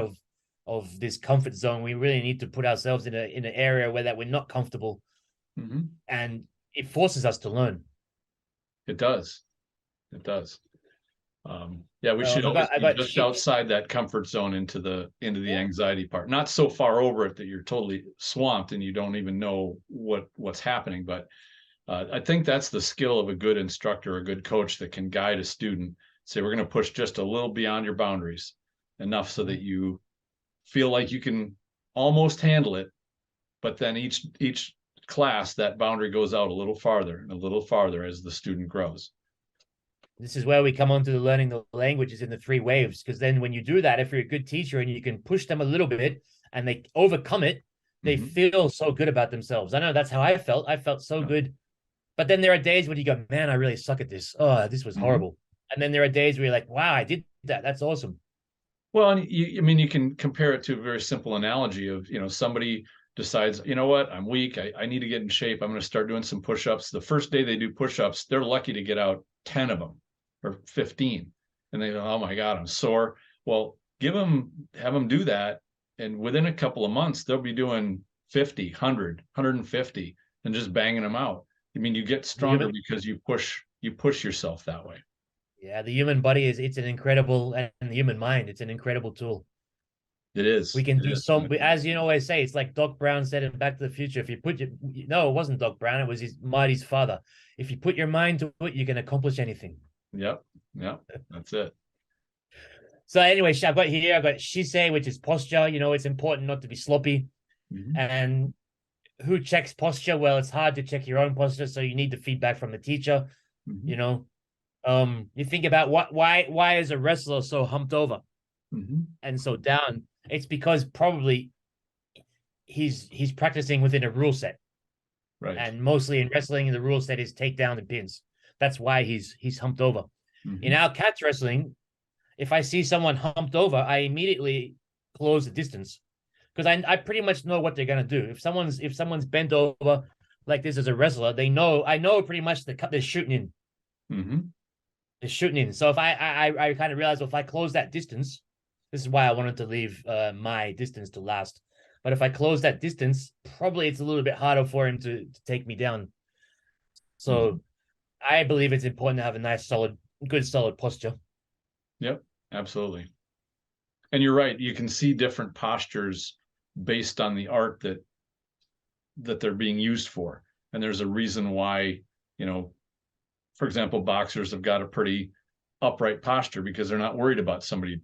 of this comfort zone. We really need to put ourselves in an area where that we're not comfortable, and it forces us to learn. It does. It does. We should always be just outside that comfort zone into the anxiety part, not so far over it that you're totally swamped and you don't even know what's happening. But I think that's the skill of a good instructor, a good coach, that can guide a student. Say, we're going to push just a little beyond your boundaries, enough so that you feel like you can almost handle it, but then each class, that boundary goes out a little farther and a little farther as the student grows. This is where we come on to the learning the languages in the 3 waves, because then when you do that, if you're a good teacher and you can push them a little bit and they overcome it, they feel so good about themselves. I know that's how I felt. I felt so good. But then there are days when you go, man, I really suck at this. Oh, this was horrible. And then there are days where you're like, wow, I did that. That's awesome. Well, and you can compare it to a very simple analogy of, somebody decides, you know what, I'm weak. I need to get in shape. I'm going to start doing some push-ups. The first day they do push-ups, they're lucky to get out 10 of them or 15. And they go, oh my God, I'm sore. Well, have them do that. And within a couple of months, they'll be doing 50, 100, 150 and just banging them out. I mean, you get stronger because you push yourself that way. Yeah, the human body it's an incredible, and the human mind, it's an incredible tool. It is. We can do as you always say, it's like Doc Brown said in Back to the Future. If you put no, it wasn't Doc Brown, it was Marty's father. If you put your mind to it, you can accomplish anything. Yep. That's it. So anyway, I've got Shisei, which is posture. It's important not to be sloppy. And who checks posture? Well, it's hard to check your own posture, so you need the feedback from the teacher. You think about why is a wrestler so humped over and so down? It's because probably he's practicing within a rule set, right? And mostly in wrestling, the rule set is takedown and pins. That's why he's humped over. In our catch wrestling, if I see someone humped over, I immediately close the distance because I pretty much know what they're gonna do. If someone's bent over like this as a wrestler, I know pretty much they're shooting in. They're shooting in. So if I kind of realized, well, if I close that distance, this is why I wanted to leave my distance to last. But if I close that distance, probably it's a little bit harder for him to take me down. So I believe it's important to have a nice, good, solid posture. Yep, absolutely. And you're right. You can see different postures based on the art that they're being used for. And there's a reason why, for example, boxers have got a pretty upright posture because they're not worried about somebody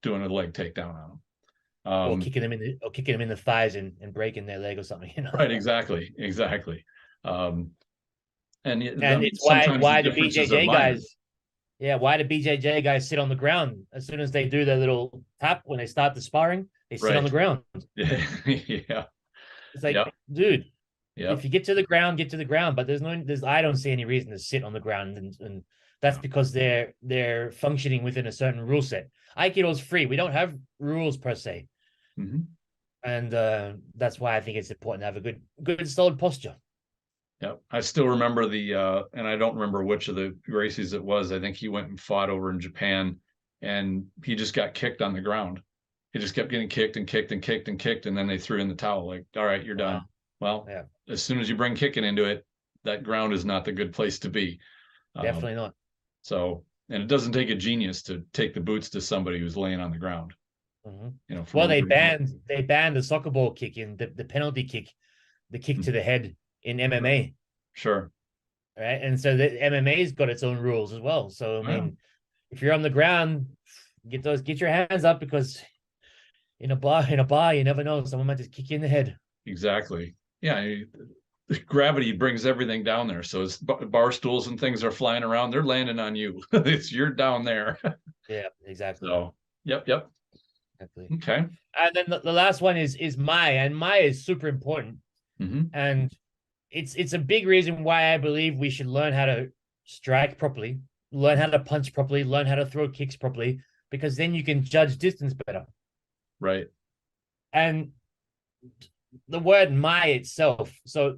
doing a leg takedown on them. Or kicking them in the thighs and breaking their leg or something. Right, exactly. And it's why the BJJ guys, why the BJJ guys sit on the ground as soon as they do their little tap when they start the sparring, they sit on the ground. Yeah. It's like, dude, if you get to the ground, get to the ground. But I don't see any reason to sit on the ground, and that's because they're functioning within a certain rule set. Aikido is free. We don't have rules per se. And that's why I think it's important to have a good solid posture. Yeah, I still remember and I don't remember which of the Gracies it was. I think he went and fought over in Japan, and he just got kicked on the ground. He just kept getting kicked and kicked and kicked and kicked, and then they threw in the towel. Like, all right, you're done. Well, as soon as you bring kicking into it, that ground is not the good place to be. Definitely not. So, and it doesn't take a genius to take the boots to somebody who's laying on the ground. Well, they banned the soccer ball kick in the penalty kick, the kick to the head in MMA. Sure. Right. And so the MMA's got its own rules as well. So I mean, if you're on the ground, get your hands up, because in a bar, you never know. Someone might just kick you in the head. Exactly. Yeah. Gravity brings everything down there. So as bar stools and things are flying around, they're landing on you. You're down there. Yeah, exactly. So, yep. Exactly. Okay. And then the last one is Mai, and Mai is super important. And it's a big reason why I believe we should learn how to strike properly, learn how to punch properly, learn how to throw kicks properly, because then you can judge distance better. Right. And the word Mai itself, so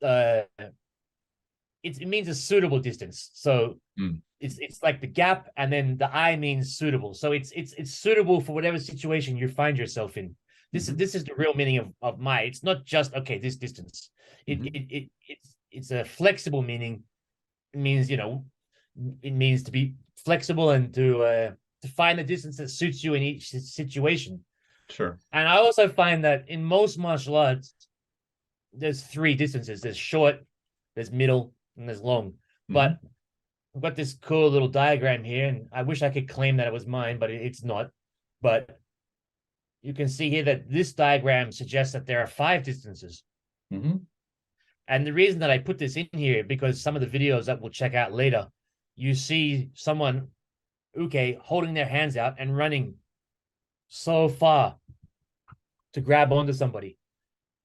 it means a suitable distance. So it's like the gap, and then the I means suitable. So it's suitable for whatever situation you find yourself in. This is the real meaning of Mai. It's not just this distance. It's a flexible meaning. It means it means to be flexible and to find the distance that suits you in each situation. Sure. And I also find that in most martial arts, there's 3 distances. There's short, there's middle, and there's long. But I've got this cool little diagram here, and I wish I could claim that it was mine, but it's not. But you can see here that this diagram suggests that there are 5 distances. Mm-hmm. And the reason that I put this in here, because some of the videos that we'll check out later, you see someone, holding their hands out and running so far to grab onto somebody,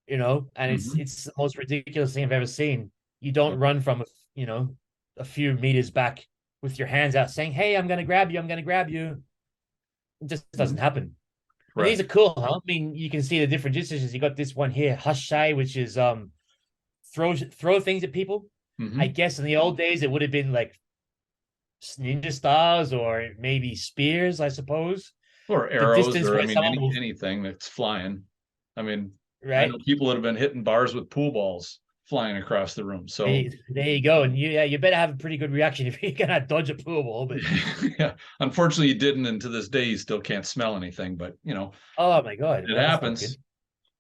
and it's the most ridiculous thing I've ever seen. You don't run from, a few meters back with your hands out saying, hey, I'm going to grab you. I'm going to grab you. It just doesn't happen. And these are cool, huh? I mean, you can see the different distances. You got this one here, Hushai, which is throw things at people. I guess in the old days it would have been like ninja stars or maybe spears, I suppose, or arrows, or anything that's flying. I mean, right? I know people that have been hitting bars with pool balls flying across the room. So there you go. And you better have a pretty good reaction if you're gonna dodge a pool ball. But yeah, unfortunately, you didn't, and to this day, you still can't smell anything. But oh my god, it happens.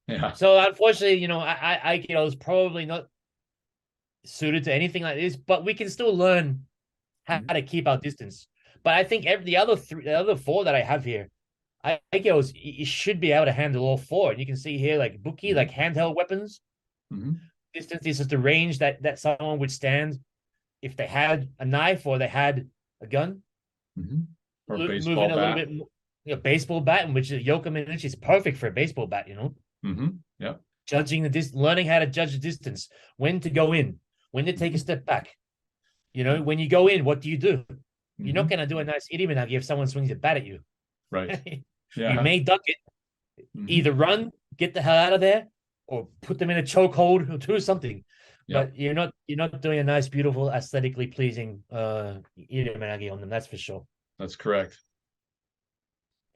Yeah. So unfortunately, Aikido is probably not suited to anything like this, but we can still learn how to keep our distance. But I think the other 4 that I have here, Aikido you should be able to handle all 4. And you can see here, like buki, like handheld weapons. Distance is just the range that someone would stand if they had a knife or they had a gun. Or a baseball bat. A little bit, baseball bat, which is Yoka Minuchi is perfect for a baseball bat. Yeah. Judging learning how to judge the distance, when to go in, when to take a step back. When you go in, what do you do? You're not going to do a nice iriminagi if someone swings a bat at you. Right. Yeah. You may duck it. Either run, get the hell out of there, or put them in a chokehold or do something. But you're not doing a nice, beautiful, aesthetically pleasing iriminagi on them. That's for sure. That's correct.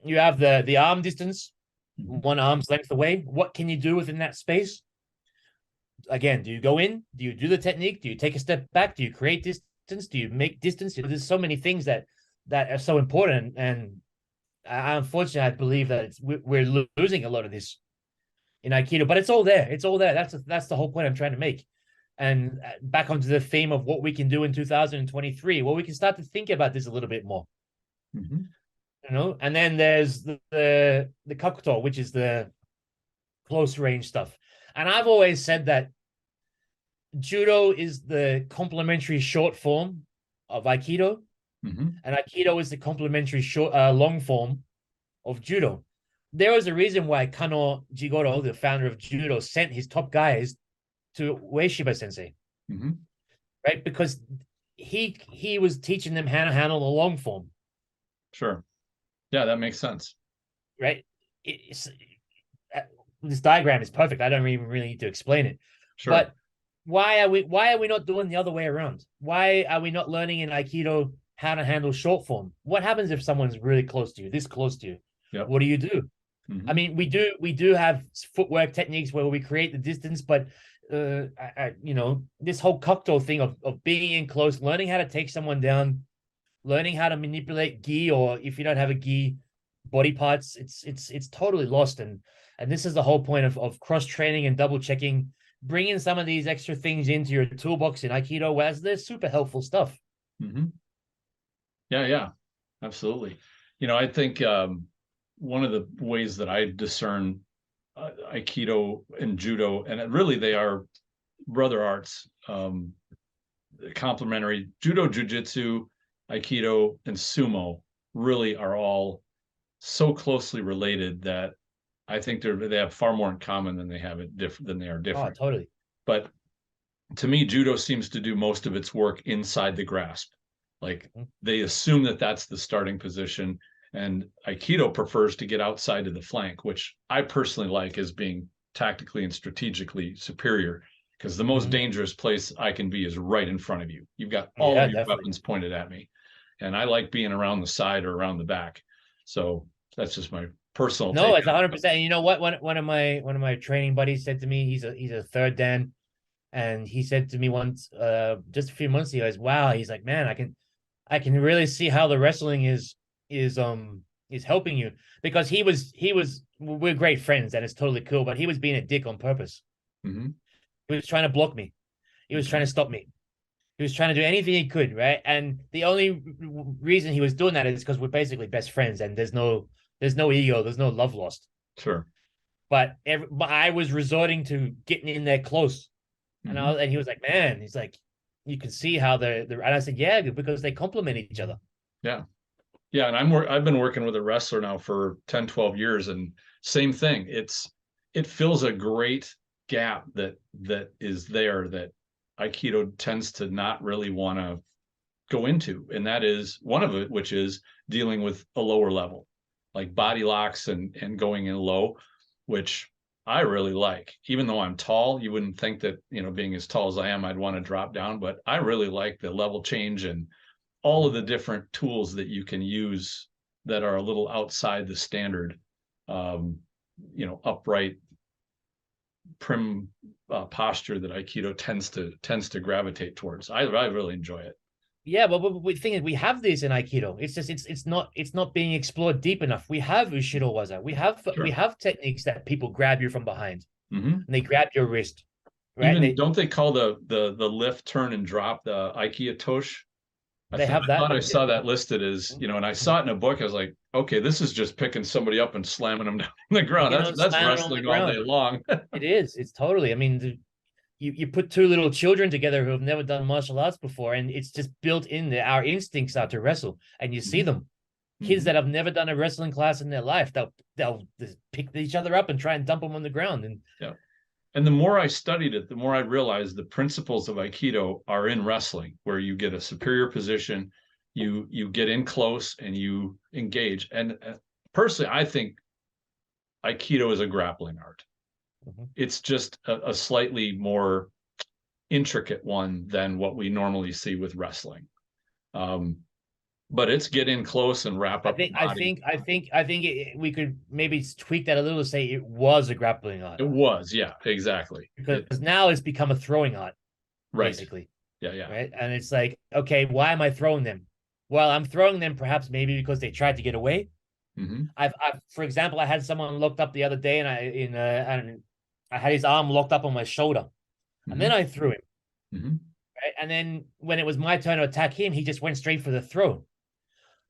You have the arm distance, 1 arm's length away. What can you do within that space? Again, do you go in? Do you do the technique? Do you take a step back? Do you create distance? Do you make distance? There's so many things that are so important. And unfortunately, I believe that we're losing a lot of this in Aikido, but it's all there. It's all there. That's the whole point I'm trying to make. And back onto the theme of what we can do in 2023. Well, we can start to think about this a little bit more. And then there's the kakuto, which is the close range stuff. And I've always said that judo is the complementary short form of Aikido, and Aikido is the complementary long form of judo. There was a reason why Kano Jigoro, the founder of judo, sent his top guys to Ueshiba Sensei, right? Because he was teaching them how to handle the long form. Sure. Yeah, that makes sense. Right. This diagram is perfect. I don't even really need to explain it. Sure. But why are we not doing the other way around? Why are we not learning in Aikido how to handle short form? What happens if someone's really close to you, this close to you? Yep. What do you do? I mean, we do have footwork techniques where we create the distance, but this whole kokuto thing of being in close, learning how to take someone down, learning how to manipulate gi, or if you don't have a gi, body parts, it's totally lost. And this is the whole point of cross training and double checking, bringing some of these extra things into your toolbox in Aikido, as they're super helpful stuff. Yeah, absolutely. I think one of the ways that I discern Aikido and Judo, and really they are brother arts, complementary. Judo, Jiu-Jitsu, Aikido, and Sumo really are all so closely related that I think they have far more in common than they are different. Oh, totally. But to me, Judo seems to do most of its work inside the grasp. Like they assume that that's the starting position, and Aikido prefers to get outside of the flank, which I personally like as being tactically and strategically superior, because the most dangerous place I can be is right in front of you. You've got all of your weapons pointed at me, and I like being around the side or around the back. So that's just my personal. No, it's 100%. You know what? One of my training buddies said to me, he's a third Dan, and he said to me once, just a few months ago, wow, he's like, man, I can really see how the wrestling is helping you, because we're great friends and it's totally cool, but he was being a dick on purpose. He was trying to block me. He was trying to stop me. He was trying to do anything he could, right? And the only reason he was doing that is because we're basically best friends, and there's no ego, there's no love lost. Sure. But I was resorting to getting in there close. And Mhm. and he was like, man, he's like, you can see how and I said, yeah, because they complement each other. Yeah. Yeah. And I've been working with a wrestler now for 10, 12 years, and same thing. It fills a great gap that is there that Aikido tends to not really want to go into. And that is one of it, which is dealing with a lower level, like body locks and going in low, which I really like. Even though I'm tall, you wouldn't think that, being as tall as I am, I'd want to drop down, but I really like the level change and all of the different tools that you can use that are a little outside the standard, upright, prim posture that Aikido tends to gravitate towards. I really enjoy it. Yeah, but the thing is, we have this in Aikido. It's just it's not being explored deep enough. We have Ushiro Waza. We have techniques that people grab you from behind, and they grab your wrist, right? Even don't they call the lift, turn, and drop the Aikidoist? They have that. I thought I saw that listed as, and I saw it in a book. I was like, okay, this is just picking somebody up and slamming them down on the ground. That's wrestling all day long. It is. It's totally. I mean, you put two little children together who have never done martial arts before, and it's just built in there. Our instincts are to wrestle, and you see them. Kids that have never done a wrestling class in their life, they'll just pick each other up and try and dump them on the ground. And yeah. And the more I studied it, the more I realized the principles of Aikido are in wrestling, where you get a superior position, you get in close, and you engage. And personally, I think Aikido is a grappling art. It's just a slightly more intricate one than what we normally see with wrestling. But it's get in close and wrap up. I think we could maybe tweak that a little to say it was a grappling art. It was, yeah, exactly. Because now it's become a throwing art, right? Basically, yeah. Right, and it's like, okay, why am I throwing them? Well, I'm throwing them perhaps maybe because they tried to get away. I've for example, I had someone locked up the other day, and I had his arm locked up on my shoulder, and then I threw him. Right, and then when it was my turn to attack him, he just went straight for the throw.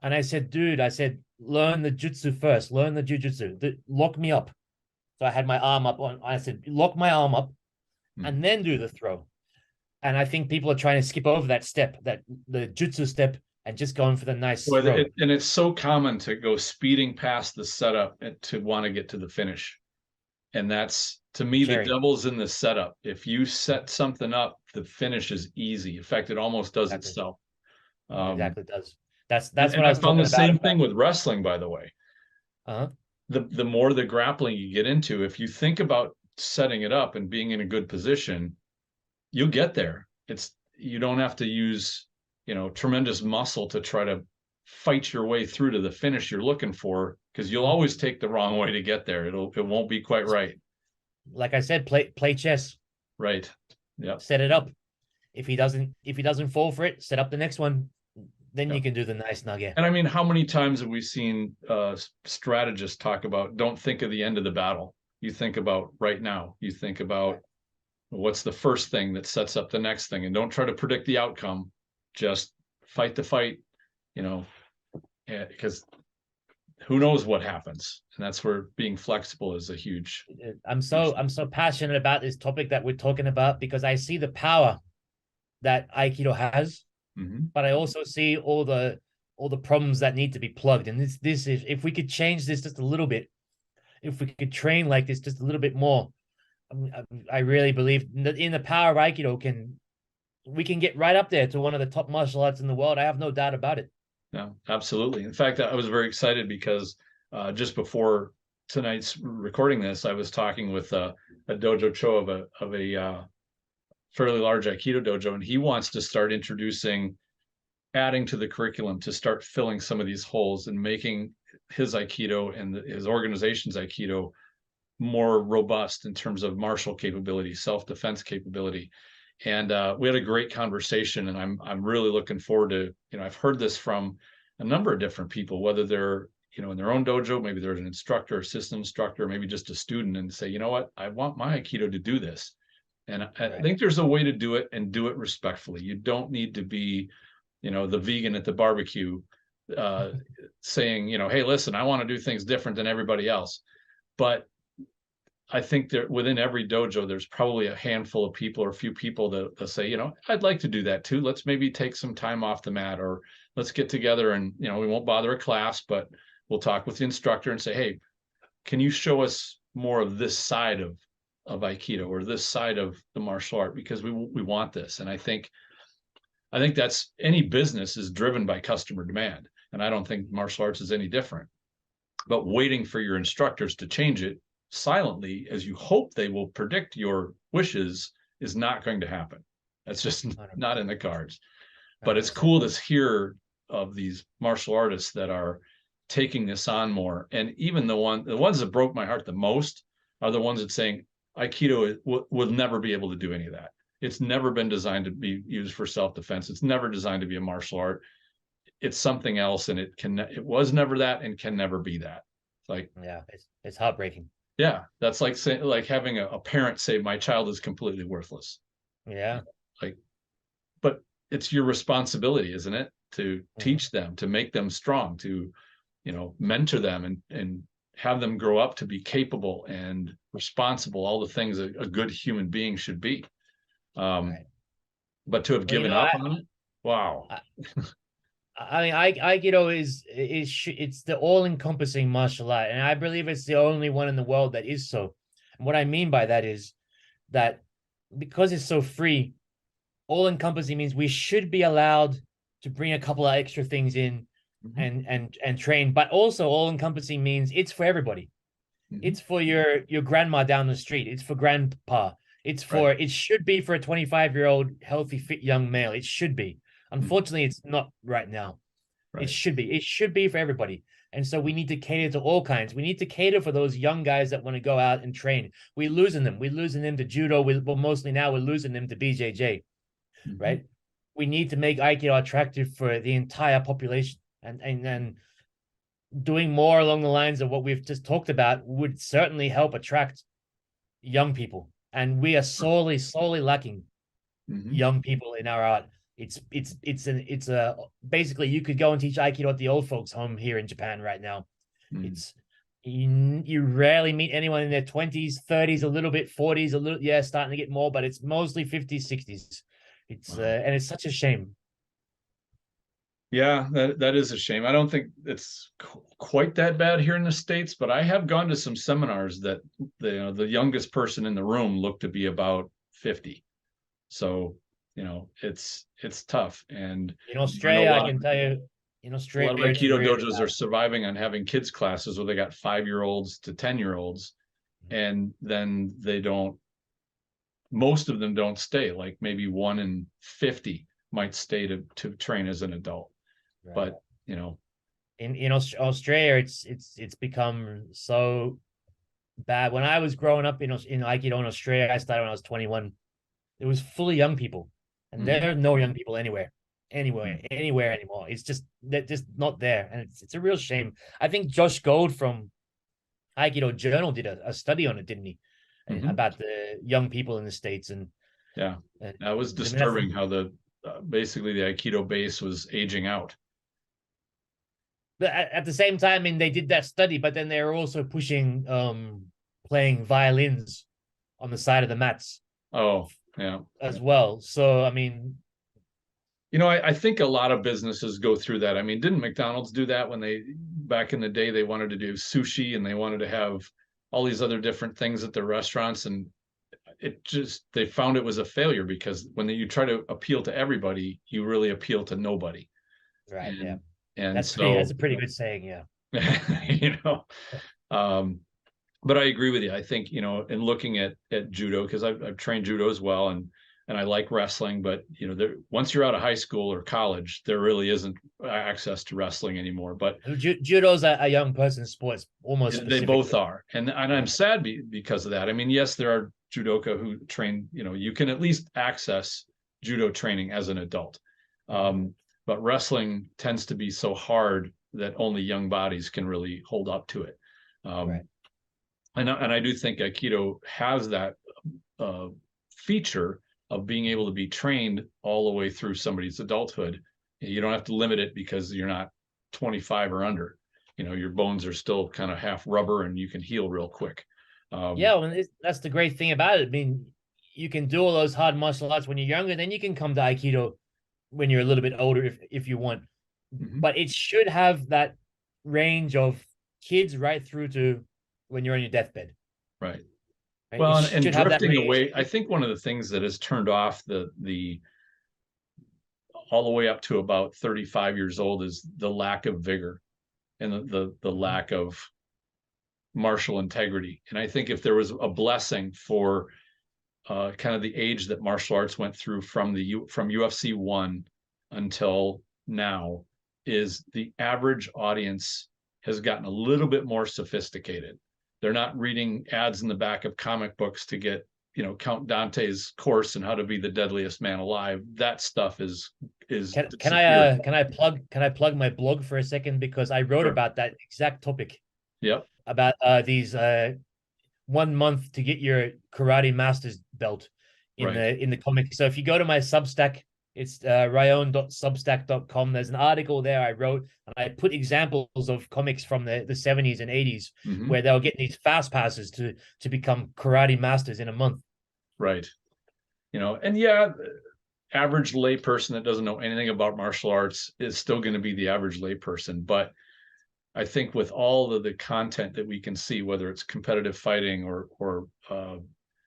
And I said, dude, learn the jutsu first. Learn the jujutsu. Lock me up. So I had my arm up I said, lock my arm up and then do the throw. And I think people are trying to skip over that step, that the jutsu step, and just going for the nice throw. And it's so common to go speeding past the setup to want to get to the finish. And that's, to me, the devil's in the setup. If you set something up, the finish is easy. In fact, it almost does itself. Exactly does. That's what I was found the same thing with wrestling, by the way. The more the grappling you get into, if you think about setting it up and being in a good position, you'll get there. You don't have to use, tremendous muscle to try to fight your way through to the finish you're looking for, because you'll always take the wrong way to get there. It won't be quite right. Like I said, play chess. Right. Yeah. Set it up. If he doesn't fall for it, set up the next one. Then you can do the nice nugget. And I mean, how many times have we seen strategists talk about, don't think of the end of the battle. You think about right now. You think about what's the first thing that sets up the next thing, and don't try to predict the outcome. Just fight the fight, because who knows what happens. And that's where being flexible is a huge. I'm so passionate about this topic that we're talking about, because I see the power that Aikido has. But I also see all the problems that need to be plugged. And this if we could change this just a little bit, if we could train like this just a little bit more, I really believe in the power of Aikido. We can get right up there to one of the top martial arts in the world. I have no doubt about it. No, absolutely. In fact, I was very excited because just before tonight's recording this, I was talking with a dojo cho of a fairly large Aikido dojo, and he wants to start adding to the curriculum to start filling some of these holes and making his Aikido and his organization's Aikido more robust in terms of martial capability, self-defense capability. And we had a great conversation, and I'm really looking forward to, I've heard this from a number of different people, whether they're, in their own dojo, maybe there's an instructor, assistant instructor, maybe just a student, and say, what, I want my Aikido to do this. And I think there's a way to do it, and do it respectfully. You don't need to be, the vegan at the barbecue saying, hey, listen, I want to do things different than everybody else. but I think that within every dojo, there's probably a handful of people or a few people that say, you know, I'd like to do that too. Let's maybe take some time off the mat, or let's get together and, you know, we won't bother a class, but we'll talk with the instructor and say, hey, can you show us more of this side of Aikido, or this side of the martial art? Because we want this. And I think that's, any business is driven by customer demand. And I don't think martial arts is any different. But waiting for your instructors to change it silently, as you hope they will predict your wishes, is not going to happen. That's just 100%. not in the cards. But it's cool to hear of these martial artists that are taking this on more. And even the ones that broke my heart the most are the ones that saying Aikido will never be able to do any of that. It's never been designed to be used for self-defense. It's never designed to be a martial art. It's something else, and it was never that and can never be that. Like, yeah, it's heartbreaking. Yeah, that's like saying, like having a parent say, my child is completely worthless. Yeah. Like, but it's your responsibility, isn't it, to teach them, to make them strong, to, you know, mentor them and have them grow up to be capable and responsible, all the things a good human being should be. Right. But to have given up on it, wow. I mean, Aikido it's the all-encompassing martial art, and I believe it's the only one in the world that is so. And what I mean by that is that because it's so free, all-encompassing means we should be allowed to bring a couple of extra things in and train, but also all-encompassing means it's for everybody. It's for your grandma down the street. It's for grandpa. It's for it should be for a 25-year-old healthy, fit young male. It should be. Unfortunately, it's not right now. It should be. It should be for everybody. And so we need to cater to all kinds. We need to cater for those young guys that want to go out and train. We're losing them. We're losing them to judo. Well, mostly now we're losing them to BJJ, right? We need to make Aikido attractive for the entire population. And doing more along the lines of what we've just talked about would certainly help attract young people. And we are sorely lacking young people in our art. It's basically you could go and teach Aikido at the old folks home here in Japan right now. It's you rarely meet anyone in their 20s, 30s, a little bit 40s, a little starting to get more, but it's mostly 50s, 60s. It's and it's such a shame. Yeah, that is a shame. I don't think it's quite that bad here in the States, but I have gone to some seminars that the youngest person in the room looked to be about 50. So, you know, it's tough. And in Australia, I can tell you, in Australia, a lot of Aikido dojos are surviving on having kids classes where they got 5-year-olds to 10-year-olds, and then most of them don't stay. Like maybe 1 in 50 might stay to train as an adult. Right. But you know, in Australia, it's become so bad. When I was growing up in Aikido in Australia, I started when I was 21. It was full of young people, and there are no young people anywhere anymore. They're just not there, and it's a real shame. I think Josh Gold from Aikido Journal did a study on it, didn't he? About the young people in the States, and that was disturbing. How basically the Aikido base was aging out. But at the same time, I mean, they did that study, but then they were also pushing playing violins on the side of the mats. Oh, yeah. As well. So, I mean, you know, I think a lot of businesses go through that. I mean, didn't McDonald's do that when back in the day, they wanted to do sushi and they wanted to have all these other different things at their restaurants, and they found it was a failure, because when you try to appeal to everybody, you really appeal to nobody. Right. And that's a pretty good saying. Yeah. You know, but I agree with you. I think, you know, in looking at judo, because I've trained judo as well, and I like wrestling, but you know, once you're out of high school or college, there really isn't access to wrestling anymore. But judo's a young person's sport, almost. They both are, and I'm sad because of that. I mean, yes, there are judoka who train. You know, you can at least access judo training as an adult. But wrestling tends to be so hard that only young bodies can really hold up to it. And I do think Aikido has that feature of being able to be trained all the way through somebody's adulthood. You don't have to limit it because you're not 25 or under. your bones are still kind of half rubber and you can heal real quick. Yeah, well, that's the great thing about it. I mean, you can do all those hard martial arts when you're younger, then you can come to Aikido when you're a little bit older if you want. But it should have that range of kids right through to when you're on your deathbed. Right. Right? Well, It and should have that drifting range. away, I think one of the things that has turned off the all the way up to about 35 years old is the lack of vigor and the lack of martial integrity. And I think if there was a blessing for kind of the age that martial arts went through from UFC 1 until now, is the average audience has gotten a little bit more sophisticated. They're not reading ads in the back of comic books to get, Count Dante's course and how to be the deadliest man alive. That stuff is Can I plug my blog for a second, because I wrote Sure. about that exact topic. Yep. About these 1 month to get your karate master's belt in the comic. So if you go to my Substack, it's rionne.substack.com. There's an article there I wrote, and I put examples of comics from the 70s and 80s where they were getting these fast passes to become karate masters in a month. Right. And yeah, average layperson that doesn't know anything about martial arts is still going to be the average layperson. But I think with all of the content that we can see, whether it's competitive fighting or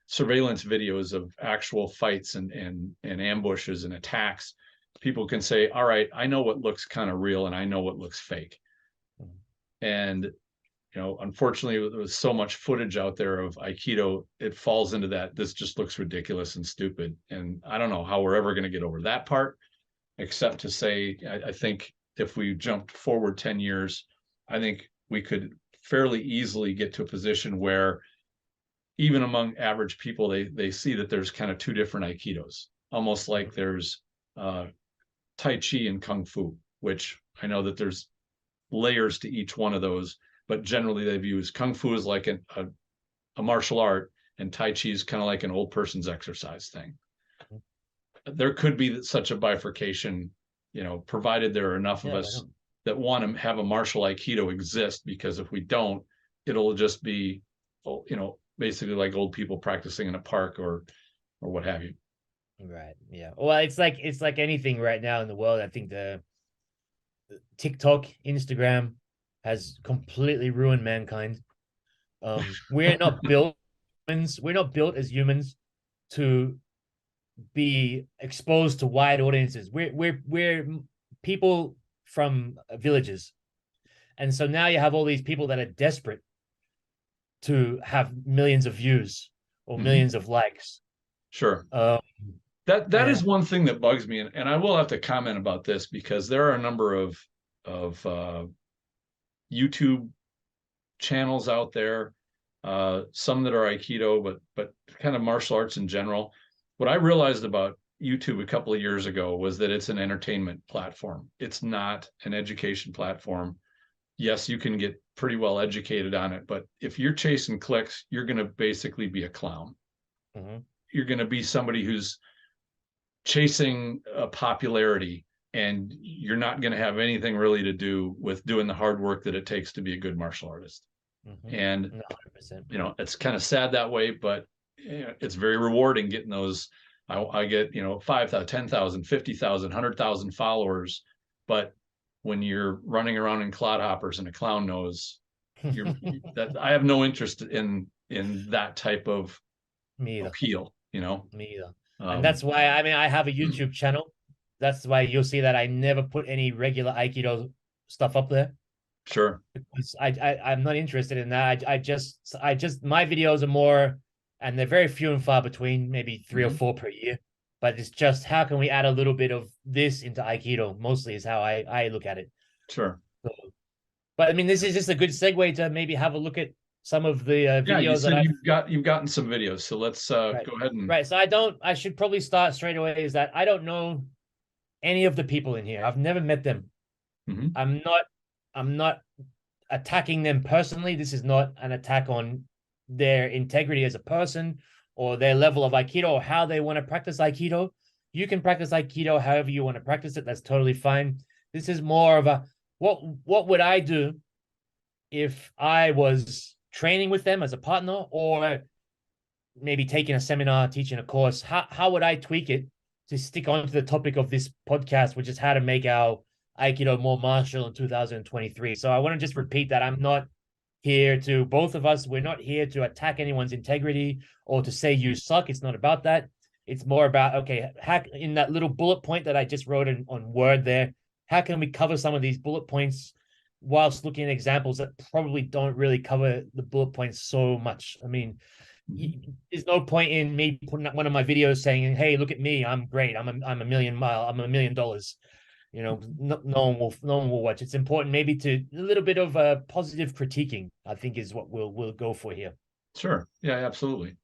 surveillance videos of actual fights and ambushes and attacks, people can say, all right, I know what looks kind of real and I know what looks fake. And unfortunately, there was so much footage out there of Aikido, it falls into that. This just looks ridiculous and stupid. And I don't know how we're ever going to get over that part, except to say, I think if we jumped forward 10 years, I think we could fairly easily get to a position where even among average people, they see that there's kind of two different Aikidos, almost like there's Tai Chi and Kung Fu, which I know that there's layers to each one of those, but generally they've used Kung Fu as like a martial art, and Tai Chi is kind of like an old person's exercise thing. There could be such a bifurcation, provided there are enough of us that want to have a martial Aikido exist, because if we don't, it'll just be, basically like old people practicing in a park or what have you. Right. Yeah. Well, it's like anything right now in the world. I think the TikTok, Instagram has completely ruined mankind. We're not built as humans to be exposed to wide audiences. We're people from villages, and so now you have all these people that are desperate to have millions of views or millions of likes. Sure. That is one thing that bugs me, and I will have to comment about this, because there are a number of YouTube channels out there, some that are Aikido, but kind of martial arts in general. What I realized about YouTube a couple of years ago was that it's an entertainment platform. It's not an education platform. Yes, you can get pretty well educated on it, but if you're chasing clicks, you're going to basically be a clown. You're going to be somebody who's chasing a popularity, and you're not going to have anything really to do with doing the hard work that it takes to be a good martial artist. And 100%. it's kind of sad that way, but it's very rewarding getting those. I get 5,000, 10,000, 50,000, 100,000 followers, but when you're running around in clodhoppers and a clown nose, I have no interest in that type of appeal. Me either. And that's why I have a YouTube channel. That's why you'll see that I never put any regular Aikido stuff up there. Sure. Because I'm not interested in that. I just my videos are more, and they're very few and far between, maybe 3 or 4 per year. But it's just, how can we add a little bit of this into Aikido? Mostly is how I look at it. Sure. So, but I mean, this is just a good segue to maybe have a look at some of the videos that you've gotten some videos. So let's go ahead and So I should probably start straight away. Is that I don't know any of the people in here. I've never met them. I'm not attacking them personally. This is not an attack on their integrity as a person or their level of Aikido or how they want to practice Aikido. You can practice Aikido however you want to practice it. That's totally fine. This is more of a what would I do if I was training with them as a partner, or maybe taking a seminar, teaching a course, how would I tweak it to stick on to the topic of this podcast, which is how to make our Aikido more martial in 2023. So I want to just repeat that I'm not here to, both of us, we're not here to attack anyone's integrity or to say you suck. It's not about that. It's more about, okay, how, in that little bullet point that I just wrote on Word there, how can we cover some of these bullet points whilst looking at examples that probably don't really cover the bullet points so much? I mean, there's no point in me putting up one of my videos saying, "Hey, look at me, I'm great, I'm $1 million, I'm $1 million." You know, no one will watch. It's important maybe to a little bit of a positive critiquing, I think, is what we'll go for here. Sure. Yeah, absolutely.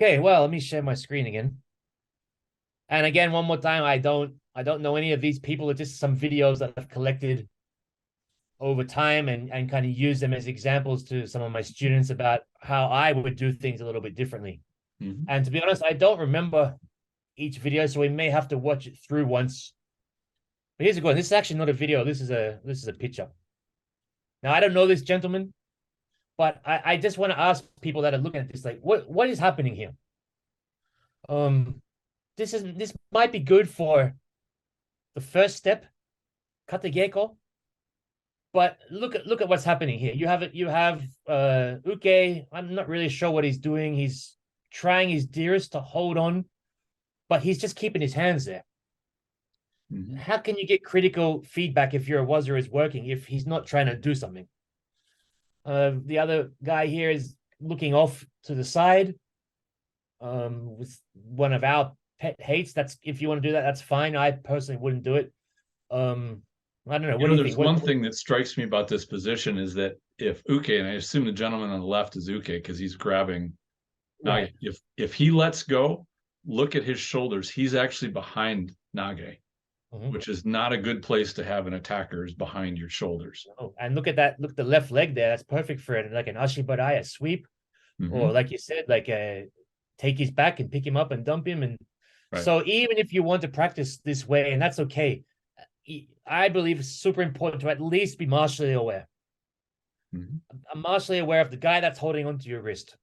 Okay, well, let me share my screen again. And again, one more time, I don't know any of these people. It's just some videos that I've collected over time and kind of use them as examples to some of my students about how I would do things a little bit differently. And to be honest, I don't remember each video, so we may have to watch it through once. But here's a good one. This is actually not a video. This is a picture. Now, I don't know this gentleman, but I just want to ask people that are looking at this, like, what is happening here? This might be good for the first step, kategeko. But look at what's happening here. You have Uke. I'm not really sure what he's doing. He's trying his dearest to hold on, but he's just keeping his hands there. How can you get critical feedback if your waza is working if he's not trying to do something? The other guy here is looking off to the side with one of our pet hates. That's, if you want to do that, that's fine. I personally wouldn't do it. I don't know. What do you there's think? One thing that strikes me about this position is that if Uke, and I assume the gentleman on the left is Uke because he's grabbing, Right. if he lets go, look at his shoulders. He's actually behind Nage, which is not a good place to have an attacker, is behind your shoulders. Oh, and look at that. Look, the left leg there. That's perfect for it. Like an Ashibadai, a sweep, or like you said, like take his back and pick him up and dump him. And so even if you want to practice this way, and that's okay, I believe it's super important to at least be martially aware. I'm martially aware of the guy that's holding onto your wrist.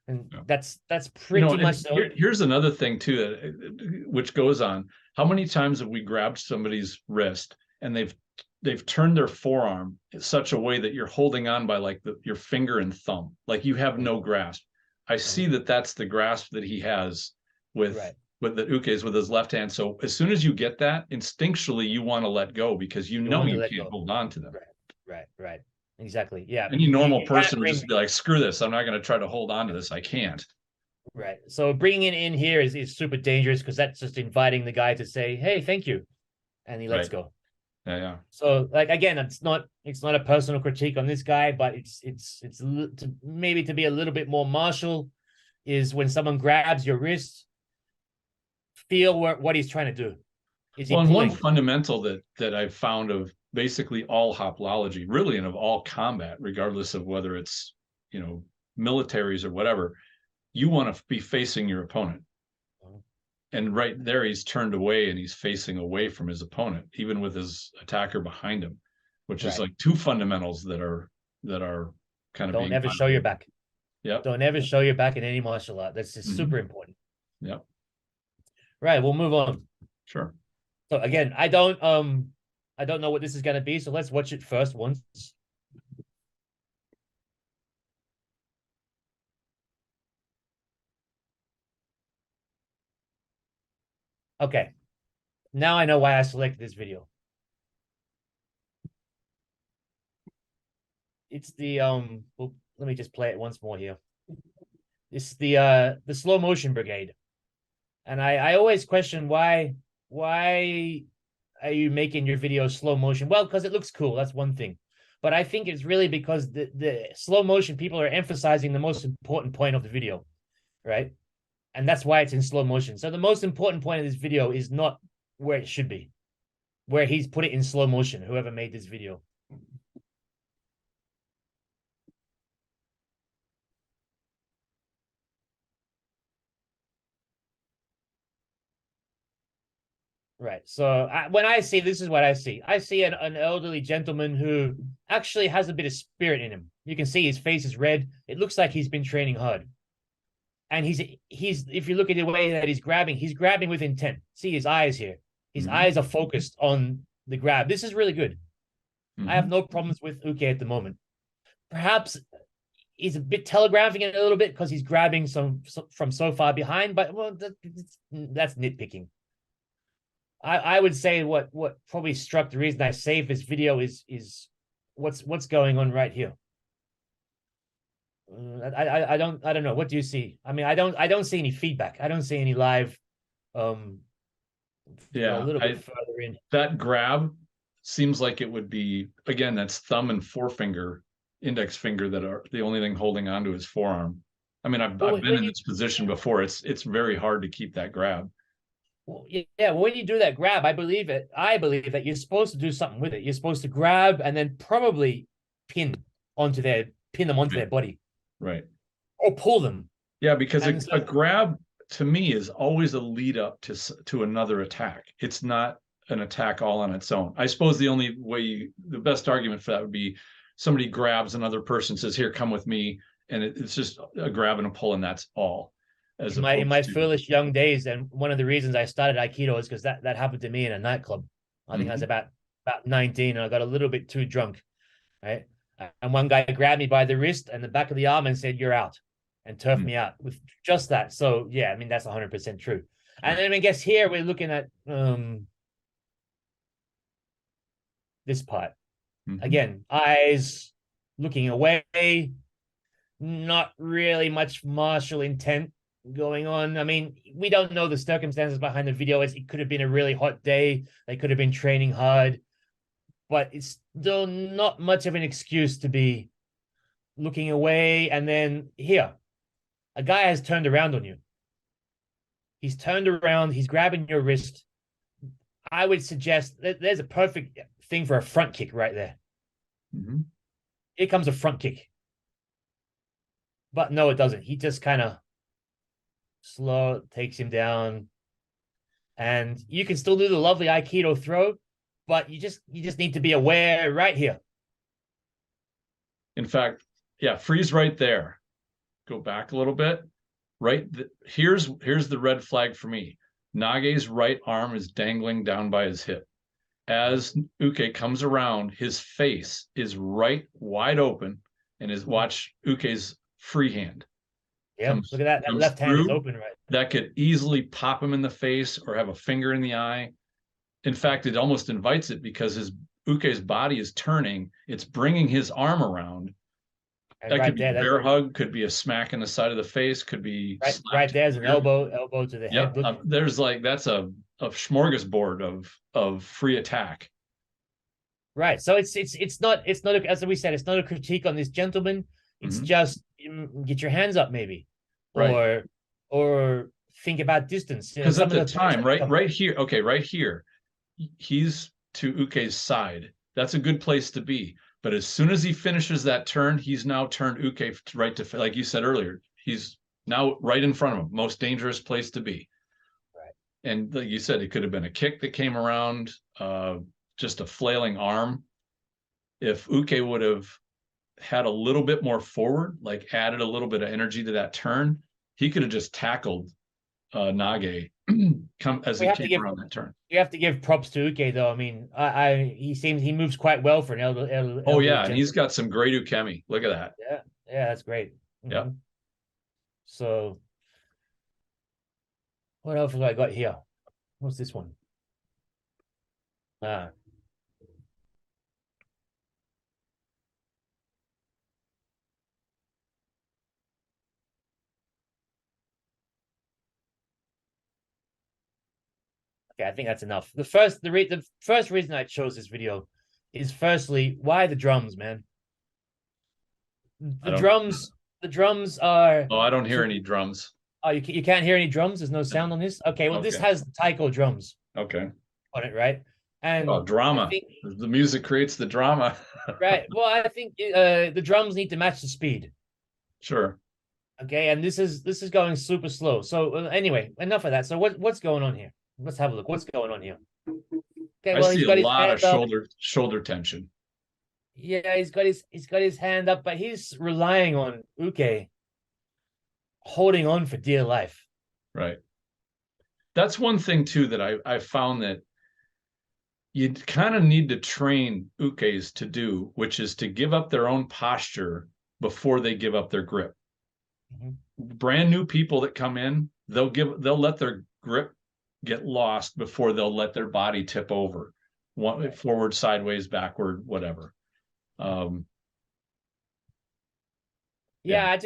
And that's pretty much so. Here's another thing too, that which goes on. How many times have we grabbed somebody's wrist and they've turned their forearm in such a way that you're holding on by like your finger and thumb, like you have no grasp. I see that that's the grasp that he has with the Uke's with his left hand. So as soon as you get that, instinctually you want to let go because you know you can't hold on to them. Right. Exactly. Yeah. Any normal person would just be like, screw this. I'm not going to try to hold on to this. I can't. Right. So bringing it in here is super dangerous because that's just inviting the guy to say, "Hey, thank you," and he lets go. Yeah. So, like, again, it's not a personal critique on this guy, but it's maybe to be a little bit more martial is when someone grabs your wrist, feel what he's trying to do. Is he one fundamental that I've found of basically all hopology, really, and of all combat, regardless of whether it's, militaries or whatever, you want to be facing your opponent. And right there, he's turned away and he's facing away from his opponent, even with his attacker behind him, which is like two fundamentals that are kind of don't ever show your back. Yeah. Don't ever show your back in any martial art. That's just super important. Yeah. Right. We'll move on. Sure. So again, I don't know what this is going to be. So let's watch it first once. Okay. Now I know why I selected this video. It's the well, let me just play it once more here. It's the slow motion brigade. And I always question why are you making your video slow motion? Well, because it looks cool. That's one thing. But I think it's really because the slow motion people are emphasizing the most important point of the video, right? And that's why it's in slow motion. So the most important point of this video is not where it should be, where he's put it in slow motion, whoever made this video. Right. So when I see, this is what I see. I see an elderly gentleman who actually has a bit of spirit in him. You can see his face is red. It looks like he's been training hard. And he's if you look at the way that he's grabbing with intent. See his eyes here. His eyes are focused on the grab. This is really good. I have no problems with Uke at the moment. Perhaps he's a bit telegraphing it a little bit because he's grabbing from so far behind, but well, that's nitpicking. I would say what probably struck the reason I saved this video is what's going on right here. I don't know. What do you see? I mean, I don't see any feedback. I don't see any live. Yeah, a little bit further in. That grab seems like it would be, again, that's thumb and forefinger, index finger that are the only thing holding onto his forearm. I mean, I've been in this position before. It's very hard to keep that grab. Well, yeah, when you do that grab, I believe that you're supposed to do something with it. You're supposed to grab and then probably pin them onto their body. Right. Or pull them. Yeah, because a grab to me is always a lead up to another attack. It's not an attack all on its own. I suppose the best argument for that would be somebody grabs another person, says, "Here, come with me," and it's just a grab and a pull, and that's all. In my foolish young days, and one of the reasons I started Aikido is because that happened to me in a nightclub. I think I was about 19, and I got a little bit too drunk, right? And one guy grabbed me by the wrist and the back of the arm and said, "You're out," and turfed me out with just that. So yeah, I mean that's 100% true. And then I guess here we're looking at this part again, eyes looking away, not really much martial intent going on. I mean, we don't know the circumstances behind the video. It could have been a really hot day. They could have been training hard, but it's still not much of an excuse to be looking away. And then here, a guy has turned around on you. He's turned around. He's grabbing your wrist. I would suggest that there's a perfect thing for a front kick right there. Here comes a front kick. But no, it doesn't. He just kind of slow takes him down. And you can still do the lovely Aikido throw, but you just need to be aware right here. In fact, yeah, freeze right there. Go back a little bit. Right, here's the red flag for me. Nage's right arm is dangling down by his hip. As Uke comes around, his face is right wide open, and watch Uke's free hand. Yeah, look at that. That left hand is open, right? That could easily pop him in the face or have a finger in the eye. In fact, it almost invites it because Uke's body is turning. It's bringing his arm around. And that could be a bear hug, could be a smack in the side of the face, could be right there's an elbow to the head. There's that's a smorgasbord of free attack. Right. So it's not as we said, it's not a critique on this gentleman. It's just get your hands up maybe, right. or think about distance. Because at the time, right here, he's to Uke's side. That's a good place to be. But as soon as he finishes that turn, he's now turned Uke right to, like you said earlier, he's now right in front of him. Most dangerous place to be. Right. And like you said, it could have been a kick that came around, just a flailing arm. If Uke would have had a little bit more forward, like added a little bit of energy to that turn, he could have just tackled Nage as he came around that turn. You have to give props to Uke though. I mean, he moves quite well for an elder. Oh yeah, and he's got some great ukemi. Look at that. Yeah, that's great. Yeah. So, what else have I got here? What's this one? Okay, I think that's enough. The first reason I chose this video is firstly, why the drums, man? The drums are. Oh, I don't hear any drums. Oh, you can't hear any drums? There's no sound on this? Okay, well, this has the taiko drums. Okay. On it, right? And drama. The music creates the drama. Right. Well, I think the drums need to match the speed. Sure. Okay, and this is going super slow. So anyway, enough of that. So what's going on here? Let's have a look. What's going on here? Okay, I well, see he's a got his lot of hand up. shoulder tension. Yeah, he's got his hand up, but he's relying on Uke holding on for dear life. Right. That's one thing too that I found that you kind of need to train ukes to do, which is to give up their own posture before they give up their grip. Brand new people that come in, they'll let their grip get lost before they'll let their body tip over, forward, sideways, backward, whatever. Yeah,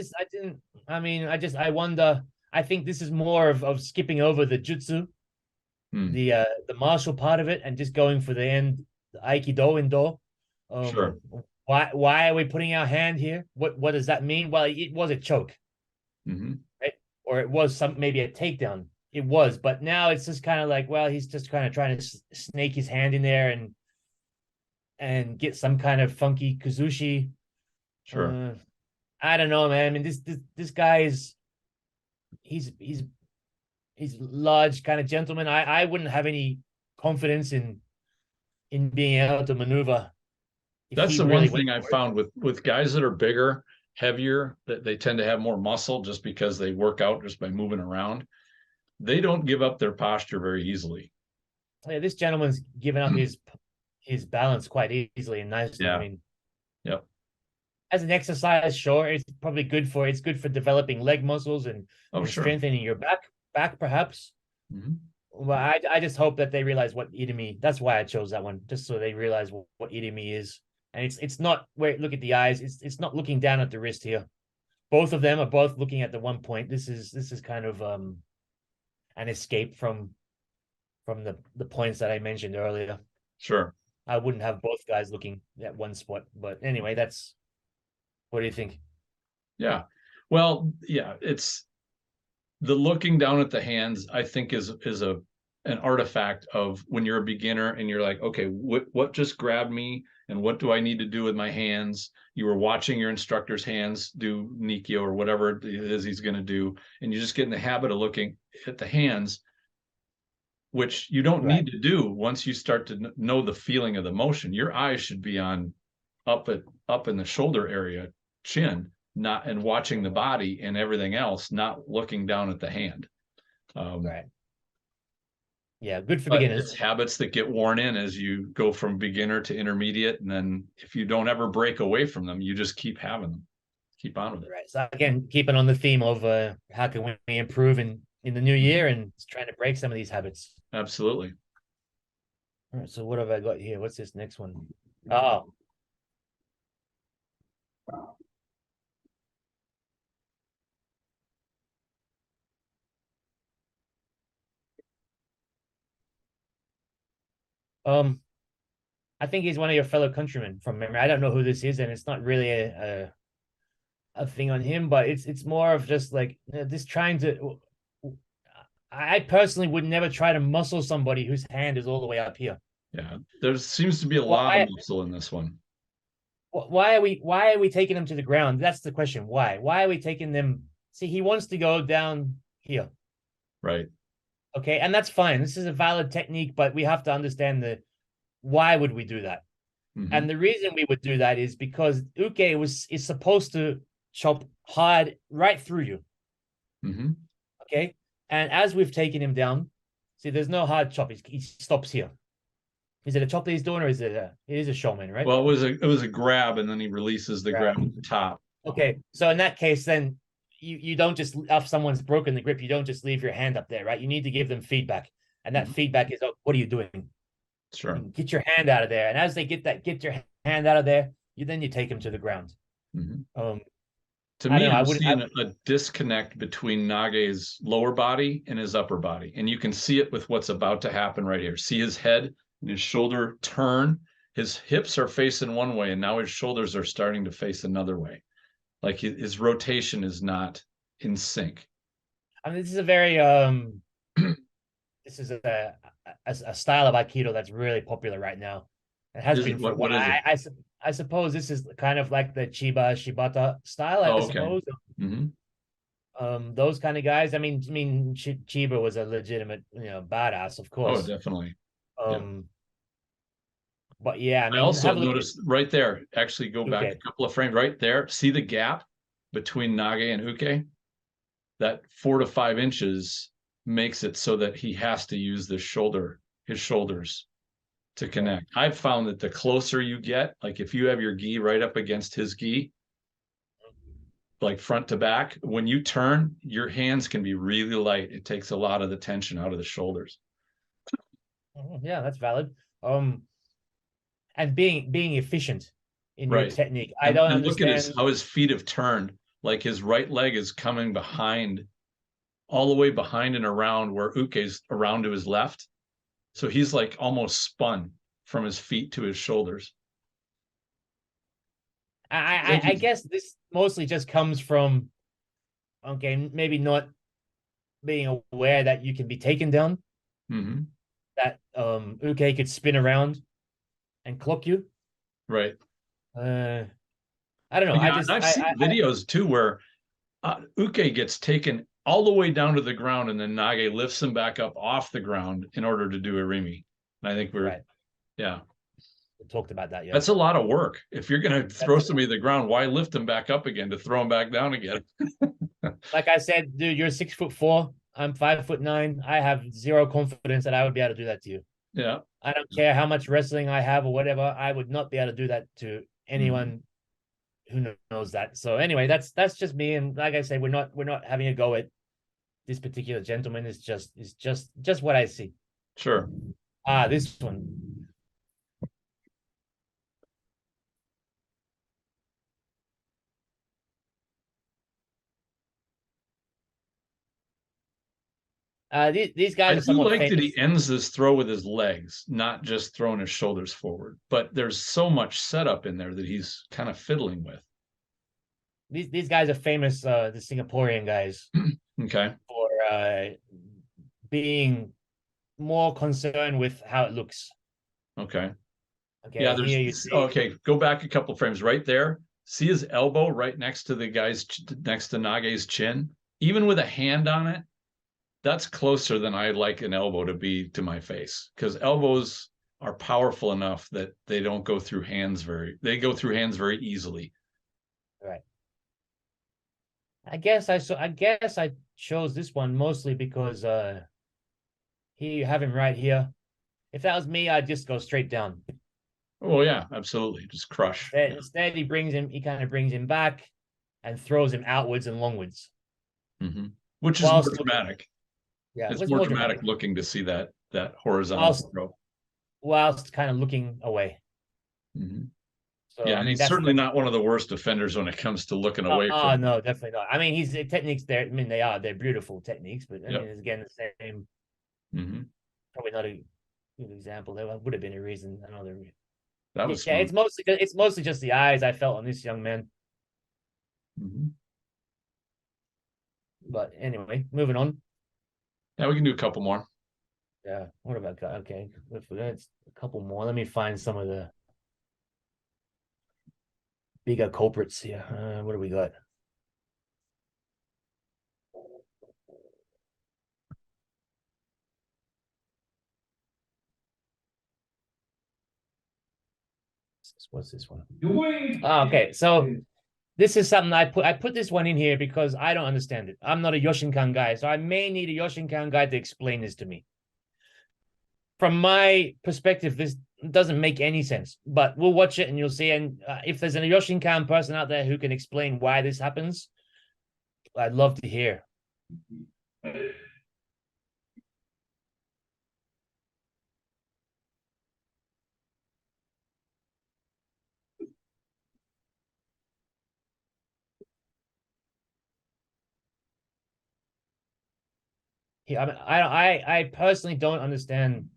I wonder. I think this is more of skipping over the jutsu, the martial part of it, and just going for the end, the Aikido Indo. Sure. Why are we putting our hand here? What does that mean? Well, it was a choke, right? Or it was maybe a takedown. It was, but now it's just kind of like, well, he's just kind of trying to snake his hand in there and get some kind of funky kazushi. Sure. I don't know, man. I mean, this guy is he's large kind of gentleman. I wouldn't have any confidence in being able to maneuver. That's the one thing I found with guys that are bigger, heavier, that they tend to have more muscle just because they work out just by moving around. They don't give up their posture very easily. Yeah, this gentleman's given up his balance quite easily and nicely. Yeah. I mean, yep. As an exercise, sure, it's probably good for developing leg muscles and strengthening your back perhaps. Well, I just hope that they realize what Itami. That's why I chose that one, just so they realize what Itami is. And it's not where look at the eyes. It's not looking down at the wrist here. Both of them are both looking at the one point. This is kind of an escape from the points that I mentioned earlier. Sure. I wouldn't have both guys looking at one spot, but anyway, that's. What do you think? Yeah. Well, yeah, it's the looking down at the hands, I think is an artifact of when you're a beginner and you're like, okay, what just grabbed me and what do I need to do with my hands? You were watching your instructor's hands do Nikyo or whatever it is he's going to do, and you just get in the habit of looking at the hands, which you don't need to do once you start to know the feeling of the motion. Your eyes should be on up in the shoulder area, chin, not and watching the body and everything else, not looking down at the hand. Right. Yeah, good for beginners. It's habits that get worn in as you go from beginner to intermediate, and then if you don't ever break away from them, you just keep having them. Keep on with it. Right. So again, keeping on the theme of how can we improve in the new year and trying to break some of these habits. Absolutely. All right. So what have I got here? What's this next one? Oh. I think he's one of your fellow countrymen from memory. I don't know who this is, and it's not really a thing on him, but it's more of just like this trying to. I personally would never try to muscle somebody whose hand is all the way up here. Yeah, there seems to be a lot of muscle in this one. Why are we taking them to the ground? That's the question. Why are we taking them? See, he wants to go down here. Right. Okay, and that's fine. This is a valid technique, but we have to understand why would we do that? And the reason we would do that is because Uke is supposed to chop hard right through you. Okay, and as we've taken him down, see, there's no hard chop. He stops here. Is it a chop that he's doing, or is it a showman, right? Well, it was a grab, and then he releases the grab at the top. Okay, so in that case, then you don't just, if someone's broken the grip, you don't just leave your hand up there, right? You need to give them feedback, and that feedback is, oh, what are you doing? Sure. Get your hand out of there, and as they get your hand out of there, you take them to the ground. To me, I'm seeing a disconnect between Nage's lower body and his upper body, and you can see it with what's about to happen right here. See his head and his shoulder turn. His hips are facing one way, and now his shoulders are starting to face another way. Like his rotation is not in sync. I mean, this is a very this is a style of Aikido that's really popular right now. It has been for what is it? I suppose this is kind of like the Shibata style, I suppose. those kind of guys. I mean, Chiba was a legitimate, badass, of Oh, course. definitely. Yeah. But yeah, I I mean, also have a look noticed right there, actually go back a Uke. couple of frames right there. See the gap between Nage and Uke? That 4 to 5 inches makes it so that he has to use his shoulders to connect. I've found that the closer you get, like if you have your gi right up against his gi, like front to back, when you turn, your hands can be really light. It takes a lot of the tension out of the shoulders. Yeah, that's valid. And being efficient in your Right. technique. I don't And look at understand. how his feet have turned. Like his right leg is coming behind, all the way behind and around where Uke's around to his left. So he's like almost spun from his feet to his shoulders. I guess this mostly just comes from, okay, maybe not being aware that you can be taken down, Mm-hmm. that Uke could spin around and clock you. Right. I don't know. Yeah, and I've seen videos too where Uke gets taken all the way down to the ground, and then Nage lifts him back up off the ground in order to do a Rimi. And I think right. Yeah. We talked about that. Yeah, that's a lot of work. If you're going to throw somebody to the ground, why lift them back up again to throw them back down again? Like I said, dude, you're 6'4". I'm 5'9". I have zero confidence that I would be able to do that to you. Yeah. I don't care how much wrestling I have or whatever. I would not be able to do that to anyone who knows that. So anyway, that's just me. And like I said, we're not having a go at this particular gentleman. It's just what I see. Sure. This one. These guys are somewhat like famous. that he ends this throw with his legs, not just throwing his shoulders forward. But there's so much setup in there that he's kind of fiddling with. These guys are famous, the Singaporean guys. Okay. For being more concerned with how it looks. Okay. Okay. Yeah. Okay. Go back a couple frames right there. See his elbow right next to the guy's next to Nage's chin, even with a hand on it. That's closer than I like an elbow to be to my face, because elbows are powerful enough that they don't go through hands they go through hands very easily. Right. I guess I chose this one mostly because here you have him right here. If that was me, I'd just go straight down. Oh yeah, absolutely. Just crush. Instead, he kind of brings him back and throws him outwards and longwards. Mm-hmm. Which is more dramatic. Yeah, it's more dramatic looking to see that horizontal throw. Whilst kind of looking away. Mm-hmm. So, yeah, I mean, he's certainly not one of the worst offenders when it comes to looking away. No, definitely not. I mean, his techniques there. I mean, they're beautiful techniques, but I mean, it's again the same. Mm-hmm. Probably not a good example. There would have been a reason. Another. That was it's mostly just the eyes I felt on this young man. Mm-hmm. But anyway, moving on. Yeah, we can do a couple more. Yeah. What about okay? Let's a couple more. Let me find some of the bigger culprits here. What do we got? What's this one? Okay, so this is something I put this one in here because I don't understand it. I'm not a Yoshinkan guy, so I may need a Yoshinkan guy to explain this to me. From my perspective, this doesn't make any sense, but we'll watch it and you'll see. And if there's a Yoshinkan person out there who can explain why this happens, I'd love to hear. I mean, I personally don't understand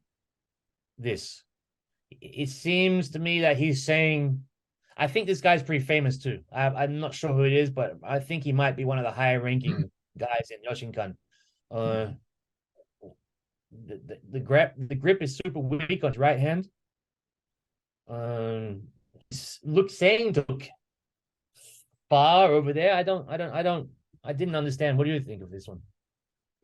this. It seems to me that he's saying, I think this guy's pretty famous too. I'm not sure who it is, but I think he might be one of the higher ranking guys in Yoshinkan. The grip is super weak on his right hand. Saying to look far over there. I don't I didn't understand. What do you think of this one?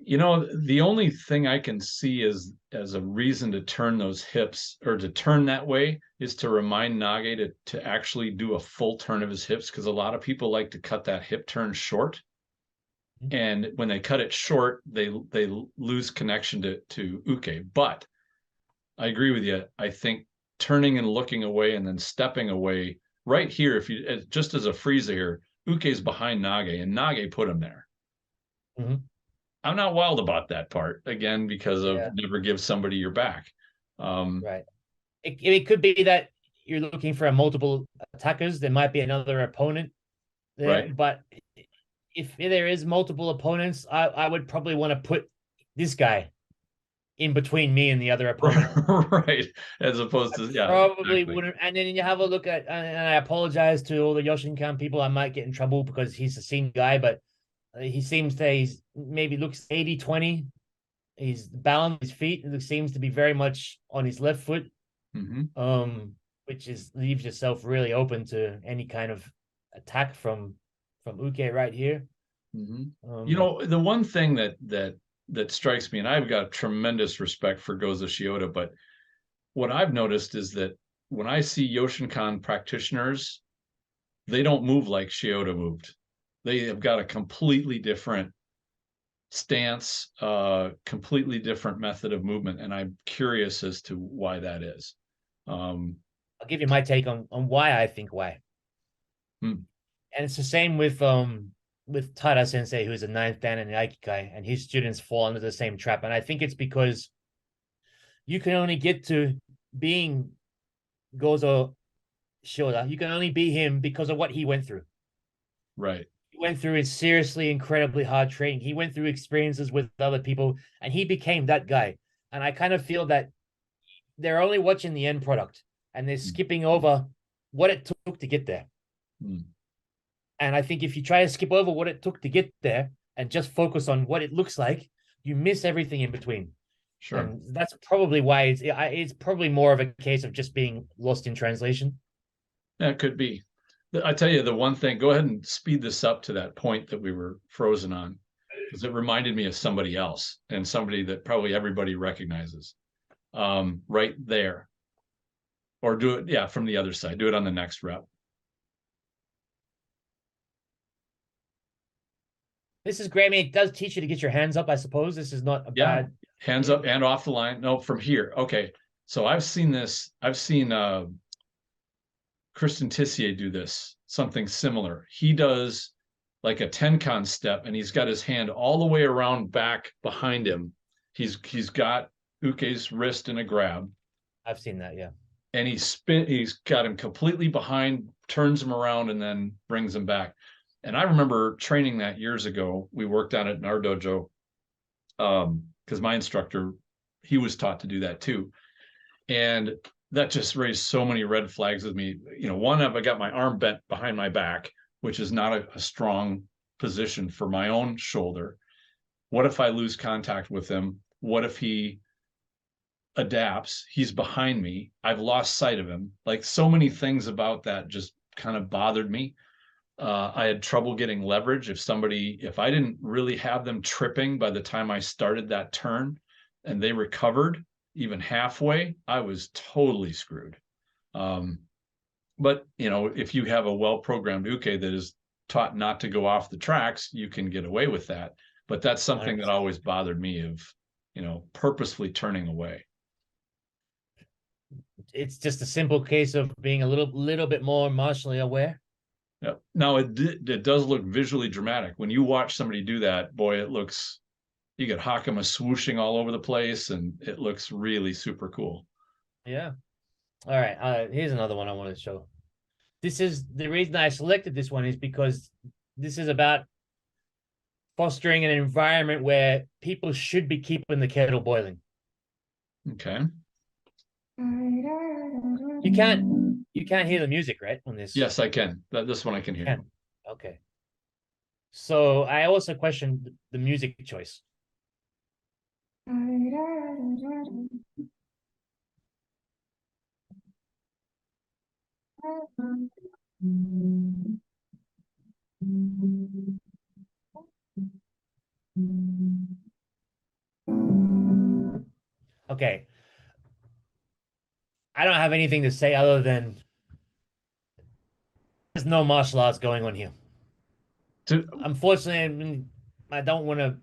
The only thing I can see is as a reason to turn those hips or to turn that way is to remind Nage to actually do a full turn of his hips, because a lot of people like to cut that hip turn short. And when they cut it short, they lose connection to uke. But I agree with you. I think turning and looking away and then stepping away right here, if you just as a freezer here, uke's behind Nage and Nage put him there. Mm-hmm. I'm not wild about that part, again, because of never give somebody your back. Right. It could be that you're looking for a multiple attackers. There might be another opponent there, Right. but if there is multiple opponents, I would probably want to put this guy in between me and the other opponent. Right. As opposed to, Probably exactly. wouldn't. And then you have a look at, and I apologize to all the Yoshinkan people. I might get in trouble because he's a senior guy, but he seems to, he's maybe looks 80-20. He's balanced his feet. It seems to be very much on his left foot. Which leaves yourself really open to any kind of attack from Uke right here. The one thing that strikes me, and I've got tremendous respect for Gozo Shiota, but what I've noticed is that when I see Yoshinkan practitioners, they don't move like Shiota moved. They have got a completely different stance, completely different method of movement, and I'm curious as to why that is. I'll give you my take on why I think why. And it's the same with Tada Sensei, who's a ninth dan in the Aikikai, and his students fall under the same trap. And I think it's because you can only get to being Gozo Shiota. You can only be him because of what he went through. Right. He went through his seriously, incredibly hard training. He went through experiences with other people, and he became that guy. And I kind of feel that they're only watching the end product, and they're skipping over what it took to get there. And I think if you try to skip over what it took to get there and just focus on what it looks like, you miss everything in between. Sure. And that's probably why it's probably more of a case of just being lost in translation. Yeah, it could be. I tell you, the one thing, go ahead and speed this up to that point that we were frozen on, because it reminded me of somebody else and somebody that probably everybody recognizes. Right there. Or do it, from the other side. Do it on the next rep. This is great. I mean, it does teach you to get your hands up, I suppose. This is not a bad hands up and off the line. No, from here. Okay. So I've seen this. I've seen Christian Tissier do this, something similar. He does like a Tenkan step, and he's got his hand all the way around back behind him. He's got Uke's wrist in a grab. I've seen that, yeah. And he's got him completely behind, turns him around, and then brings him back. And I remember training that years ago. We worked on it in our dojo because my instructor, he was taught to do that too. And that just raised so many red flags with me. One, I got my arm bent behind my back, which is not a strong position for my own shoulder. What if I lose contact with him? What if he adapts? He's behind me. I've lost sight of him. Like, so many things about that just kind of bothered me. I had trouble getting leverage. If I didn't really have them tripping by the time I started that turn and they recovered even halfway, I was totally screwed. But if you have a well-programmed uke that is taught not to go off the tracks, you can get away with that. But that's something 100%. That always bothered me, of purposefully turning away. It's just a simple case of being a little bit more martially aware. Yeah. Now it does look visually dramatic when you watch somebody do that. Boy, it looks. You get Hakama swooshing all over the place, and it looks really super cool. Yeah. All right. Here's another one I want to show. This is the reason I selected this one, is because this is about fostering an environment where people should be keeping the kettle boiling. Okay. You can't hear the music, right, on this? Yes, I can. This one I can hear. Okay. So I also questioned the music choice. okay, I don't have anything to say other than there's no martial arts going on here. Unfortunately, I mean, I don't want to,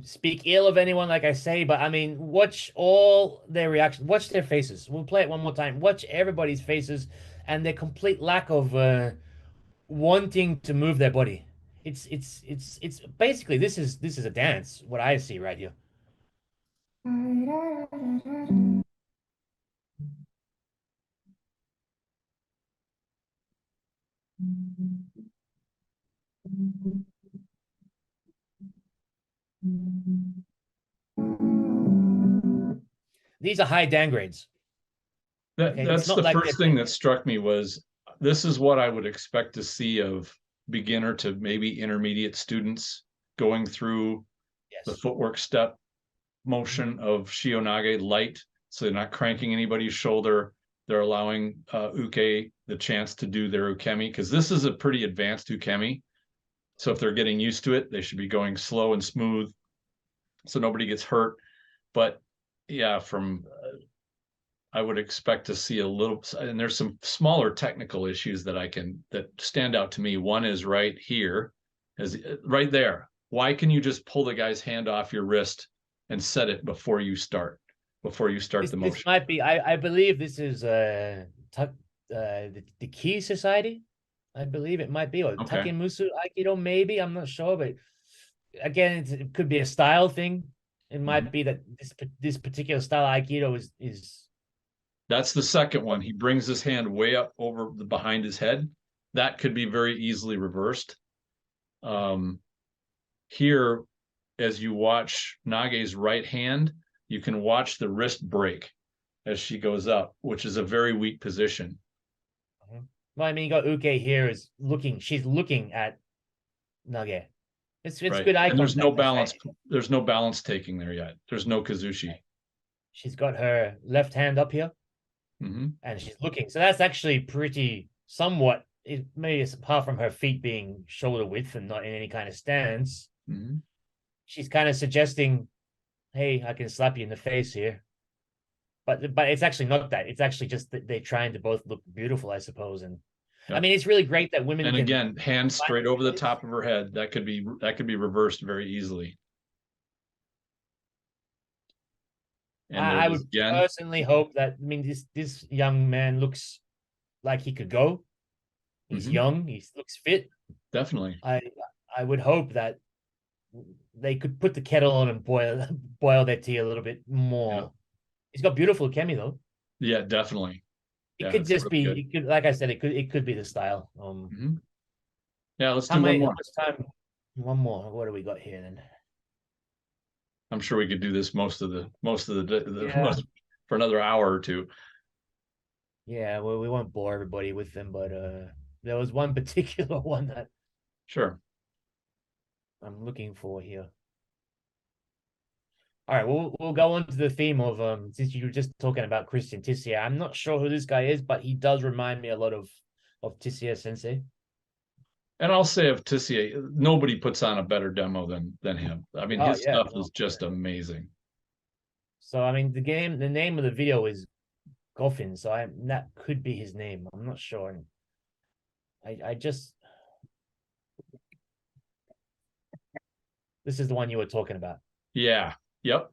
speak ill of anyone, like I say, but I mean, watch all their reactions, watch their faces. We'll play it one more time. Watch everybody's faces and their complete lack of wanting to move their body. It's basically this is a dance. What I see right here. These are high Dan grades. Okay, That's the first thing that struck me was this is what I would expect to see of beginner to maybe intermediate students going through the footwork step motion of Shionage light. So they're not cranking anybody's shoulder. They're allowing uke the chance to do their ukemi, because this is a pretty advanced ukemi. So if they're getting used to it, they should be going slow and smooth so nobody gets hurt. But yeah, I would expect to see a little, and there's some smaller technical issues that stand out to me. One is right here, right there. Why can you just pull the guy's hand off your wrist and set it before you start the motion? This might be, I believe this is the Key Society. I believe it might be, or Takemusu Aikido, maybe. I'm not sure, but again, it could be a style thing. It might be that this particular style Aikido is. That's the second one. He brings his hand way up over behind his head. That could be very easily reversed. Here, as you watch Nage's right hand, you can watch the wrist break as she goes up, which is a very weak position. Well, I mean, you got Uke here she's looking at Nage. It's right. Good eye contact. And there's no balance. There's no balance taking there yet. There's no kazushi. She's got her left hand up here. And she's looking. So that's actually pretty somewhat, maybe it's apart from her feet being shoulder width and not in any kind of stance. She's kind of suggesting, hey, I can slap you in the face here. But it's actually not that. It's actually just that they're trying to both look beautiful, I suppose. And I mean, it's really great that women. And again, hands straight over the top of her head. That could be reversed very easily. And I would personally hope that, I mean, this young man looks like he could go. He's young. He looks fit. Definitely. I would hope that they could put the kettle on and boil their tea a little bit more. Yeah. He's got beautiful kemi though. Yeah, definitely. It could just be. It could, like I said, it could be the style. Yeah, let's do one more. One more. What do we got here then? I'm sure we could do this most of the for another hour or two. Yeah, well, we won't bore everybody with them, but there was one particular one that I'm looking for here. All right, we'll go on to the theme of since you were just talking about Christian Tissier. I'm not sure who this guy is, but he does remind me a lot of Tissier Sensei. And I'll say of Tissier, nobody puts on a better demo than him. I mean, his stuff is just amazing. So I mean, the name of the video is Goffin, so that could be his name. I'm not sure. I just this is the one you were talking about. Yeah. Yep.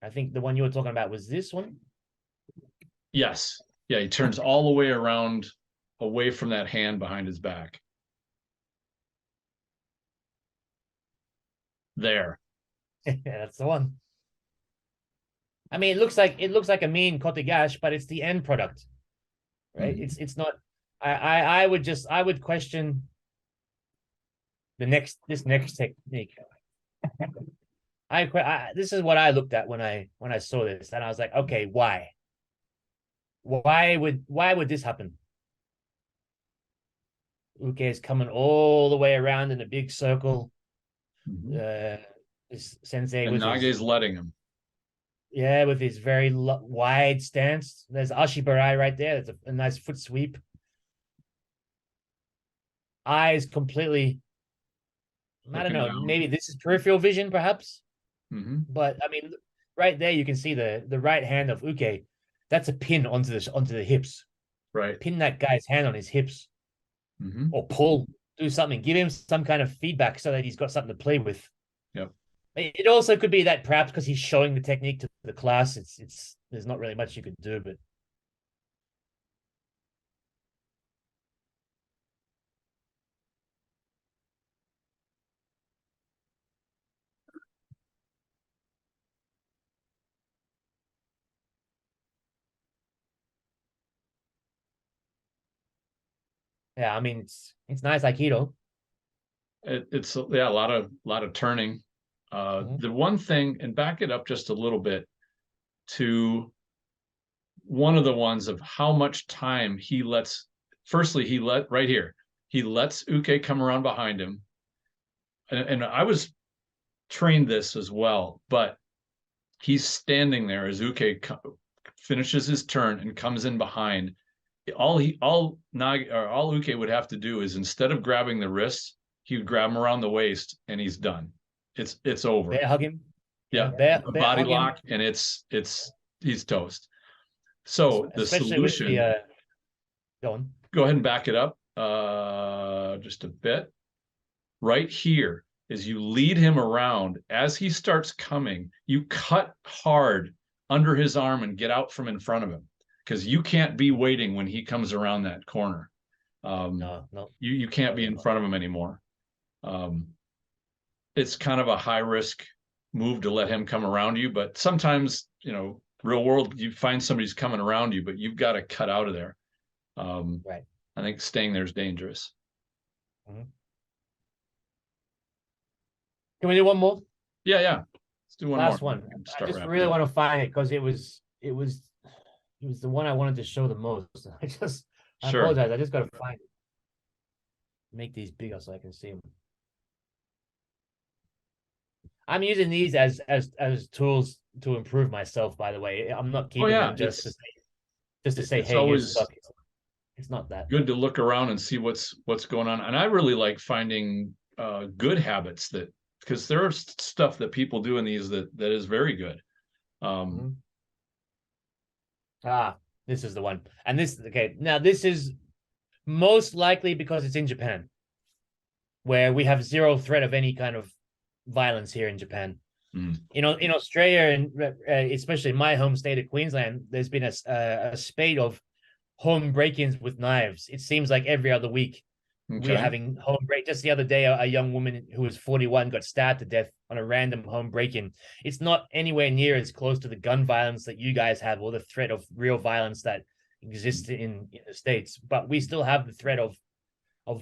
I think the one you were talking about was this one. Yes. Yeah, he turns all the way around away from that hand behind his back. There. Yeah, that's the one. I mean, it looks like a mean kotegash, but it's the end product, right? It's not. I would question this next technique. This is what I looked at when I saw this, and I was like, okay, why would this happen? Uke is coming all the way around in a big circle. This sensei and Nage's letting him. Yeah, with his very wide stance. There's Ashibarai right there. That's a nice foot sweep. Eyes completely. I don't know. Maybe this is peripheral vision, perhaps. But I mean, right there you can see the right hand of Uke. That's a pin onto the hips. Right. Pin that guy's hand on his hips, or pull, do something, give him some kind of feedback so that he's got something to play with. Yep. It also could be that perhaps because he's showing the technique to the class, it's there's not really much you could do, but. Yeah, I mean it's nice Aikido. It's a lot of turning. The one thing, and back it up just a little bit to one of the ones of how much time he lets. Firstly, he lets Uke come around behind him, and I was trained this as well, but he's standing there as Uke finishes his turn and comes in behind. All Uke would have to do is, instead of grabbing the wrists, he would grab him around the waist and he's done. It's over. Bear hug him. Yeah, bear body hug lock, him. and he's toast. So the Especially solution. with the, go on. Go ahead and back it up just a bit. Right here is you lead him around as he starts coming. You cut hard under his arm and get out from in front of him, because you can't be waiting when he comes around that corner. No. You can't be in front of him anymore. It's kind of a high risk move to let him come around you, but sometimes, real world, you find somebody's coming around you, but you've got to cut out of there. Right. I think staying there is dangerous. Can we do one more? Yeah. Let's do one Last more. one. I just really want to find it because it was the one I wanted to show the most. I apologize. I just got to find it. Make these bigger so I can see them. I'm using these as tools to improve myself, by the way. I'm not keeping them just to say, hey, always it's not that good to look around and see what's going on. And I really like finding good habits, that because there are stuff that people do in these that is very good. This is the one. And now this is most likely because it's in Japan, where we have zero threat of any kind of violence here in Japan. In Australia, and especially in my home state of Queensland, there's been a spate of home break-ins with knives. It seems like every other week we're having home break. Just the other day, a young woman who was 41 got stabbed to death on a random home break-in. It's not anywhere near as close to the gun violence that you guys have, or the threat of real violence that exists in the States, but we still have the threat of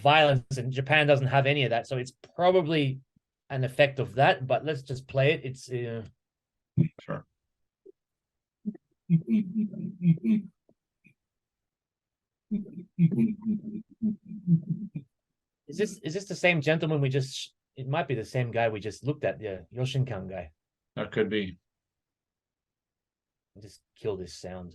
violence, and Japan doesn't have any of that. So it's probably an effect of that, but let's just play it. It's sure. Is this the same gentleman we just? It might be the same guy we just looked at, the Yoshinkan guy. That could be. Just kill this sound.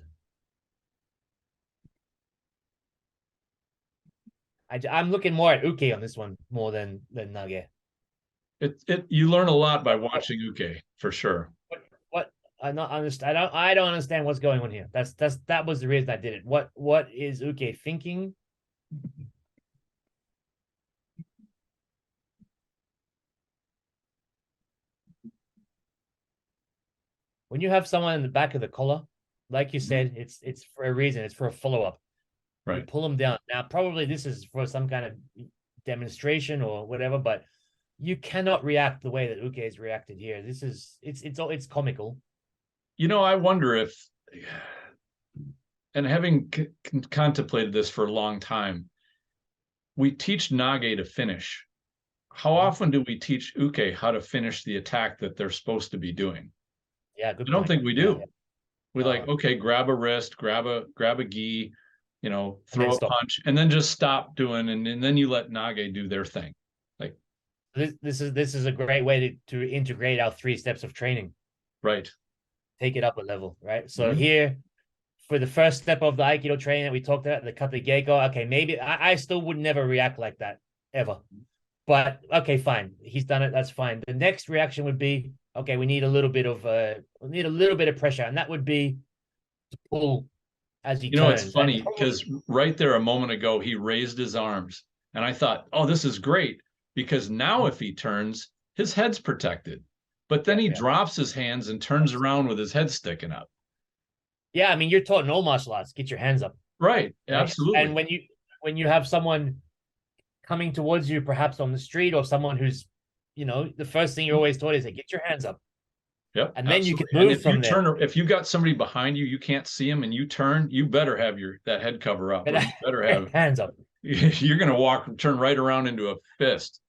I'm looking more at Uke on this one more than Nage. You learn a lot by watching Uke, for sure. What I don't understand. I don't understand what's going on here. That was the reason I did it. What is Uke thinking? When you have someone in the back of the collar, like you said, it's for a reason. It's for a follow-up. Right. You pull them down. Now, probably this is for some kind of demonstration or whatever, but you cannot react the way that Uke has reacted here. This is it's comical. I wonder if, and having contemplated this for a long time, we teach Nage to finish. How often do we teach Uke how to finish the attack that they're supposed to be doing? Yeah, good. I don't think we do. Yeah. We okay, grab a wrist, grab a gi, throw a punch, and then just stop doing, and then you let Nage do their thing. Like this is a great way to integrate our 3 steps of training. Right. Take it up a level, right? So here, for the first step of the Aikido training that we talked about, the Kata Geiko, okay, maybe I still would never react like that, ever. But, okay, fine. He's done it. That's fine. The next reaction would be, okay, we need a little bit of pressure, and that would be to pull as he You know, it's turns. And funny because right there a moment ago, he raised his arms and I thought, oh, this is great because now if he turns, his head's protected. But then he drops his hands and turns around with his head sticking up. yeah, I mean, you're taught in all martial arts, get your hands up. Right. Absolutely. And when you have someone coming towards you, perhaps on the street, or someone who's, the first thing you're always taught is, get your hands up. Yep. And then you can And move if from you there. turn, if you got somebody behind you, you can't see them, and you turn, you better have that head cover up. Or you better have hands up. You're going to turn right around into a fist.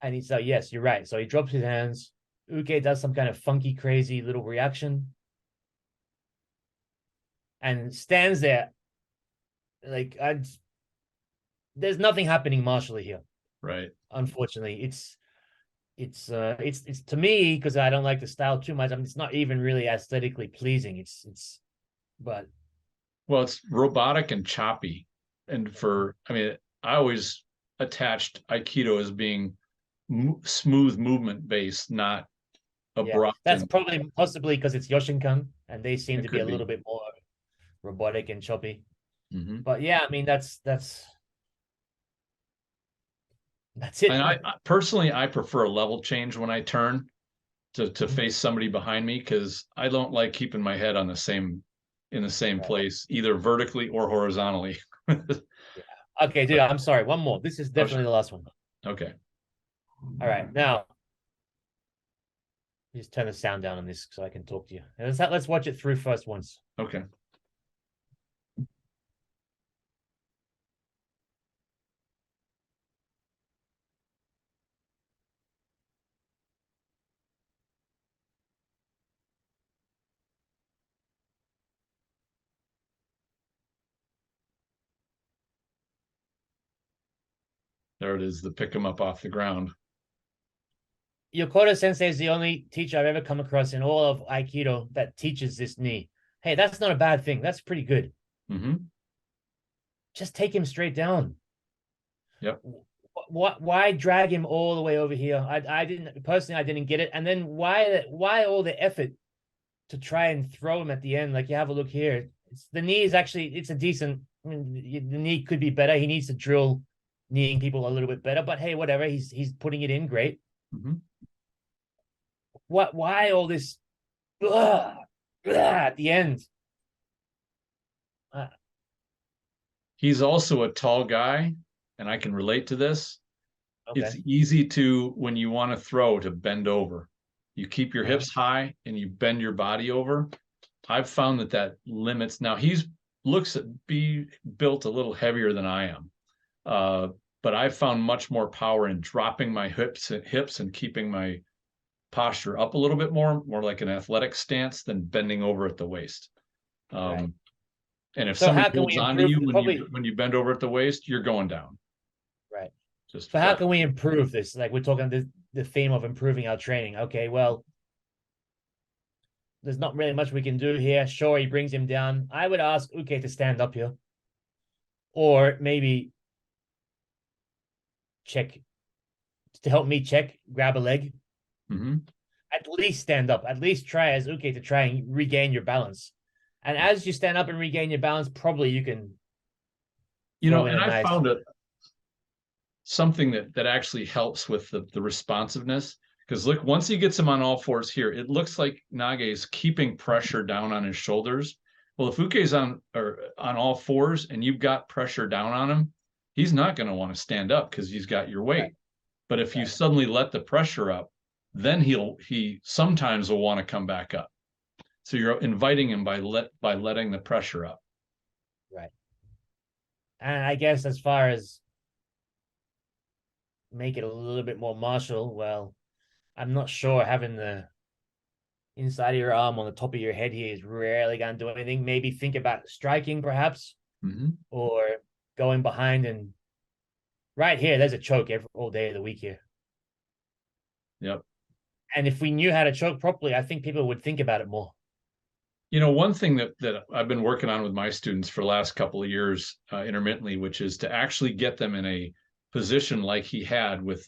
And so, yes, you're right. So he drops his hands. Uke does some kind of funky, crazy little reaction, and stands there like, there's nothing happening martially here. Right. Unfortunately, it's to me, because I don't like the style too much. I mean, it's not even really aesthetically pleasing. But well, it's robotic and choppy. And I always attached Aikido as being smooth movement based, not abrupt. That's possibly because it's Yoshinkan, and they seem to be a little bit more robotic and choppy. Mm-hmm. But yeah, I mean, that's it. And I personally, I prefer a level change when I turn to face somebody behind me, because I don't like keeping my head in the same place, either vertically or horizontally. Okay, dude, I'm sorry. One more. This is definitely the last one. Okay. All right, now just turn the sound down on this so I can talk to you. Let's watch it through first once. Okay. There it is, the pick them up off the ground. Yokota Sensei is the only teacher I've ever come across in all of Aikido that teaches this knee. Hey, that's not a bad thing. That's pretty good. Mm-hmm. Just take him straight down. Yep. Why drag him all the way over here? I didn't get it. And then why all the effort to try and throw him at the end? Like, you have a look here. The knee is actually, it's a decent, I mean, the knee could be better. He needs to drill kneeing people a little bit better, but hey, whatever. He's putting it in great. Mm-hmm. Why all this at the end? He's also a tall guy, and I can relate to this. Okay. It's easy to, when you want to throw, to bend over. You keep your hips high and you bend your body over. I've found that limits. Now looks to be built a little heavier than I am, but I've found much more power in dropping my hips and keeping my posture up a little bit more like an athletic stance, than bending over at the waist. Right. And if somebody holds onto you when you bend over at the waist, you're going down. Right. So how can we improve this? Like, we're talking the theme of improving our training. Okay, well, there's not really much we can do here. Sure, he brings him down. I would ask Uke to stand up here, or maybe check to help me grab a leg. Mm-hmm. At least stand up. At least try as Uke to try and regain your balance. And as you stand up and regain your balance, probably you can. And I found something that actually helps with the responsiveness. Because look, once he gets him on all fours here, it looks like Nage is keeping pressure down on his shoulders. Well, if Uke's on all fours and you've got pressure down on him, he's not going to want to stand up because he's got your weight. Right. But if you suddenly let the pressure up, then he sometimes will want to come back up. So you're inviting him by letting the pressure up. Right. And I guess as far as make it a little bit more martial, well, I'm not sure having the inside of your arm on the top of your head here is rarely going to do anything. Maybe think about striking, perhaps, or going behind and right here. There's a choke all day of the week here. Yep. And if we knew how to choke properly, I think people would think about it more. One thing that I've been working on with my students for the last couple of years intermittently, which is to actually get them in a position like he had with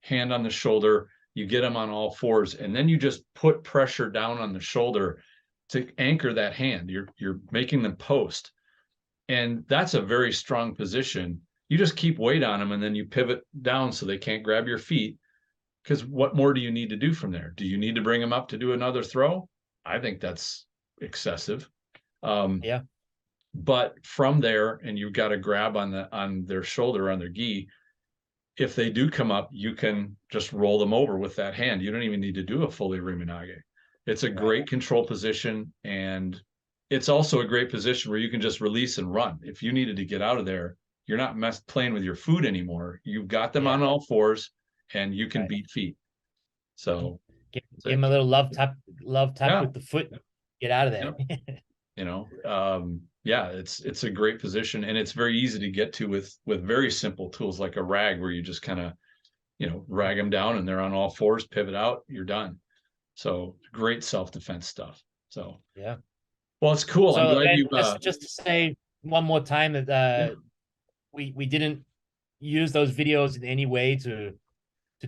hand on the shoulder. you get them on all fours, and then you just put pressure down on the shoulder to anchor that hand. You're making them post. And that's a very strong position. You just keep weight on them, and then you pivot down so they can't grab your feet. Because what more do you need to do from there? Do you need to bring them up to do another throw? I think that's excessive. Yeah. But from there, and you've got to grab on their shoulder, on their gi. If they do come up, you can just roll them over with that hand. You don't even need to do a fully riminage. It's a great control position, and it's also a great position where you can just release and run. If you needed to get out of there, you're not playing with your food anymore. You've got them on all fours, and you can beat feet. So give him a little love tap Yeah. with the foot. Get out of there. you know, yeah, it's a great position, and it's very easy to get to with very simple tools like a rag, where you just kind of, rag them down and they're on all fours, pivot out, you're done. So great self-defense stuff. So yeah. Well, it's cool. So I'm glad you just to say one more time that we didn't use those videos in any way to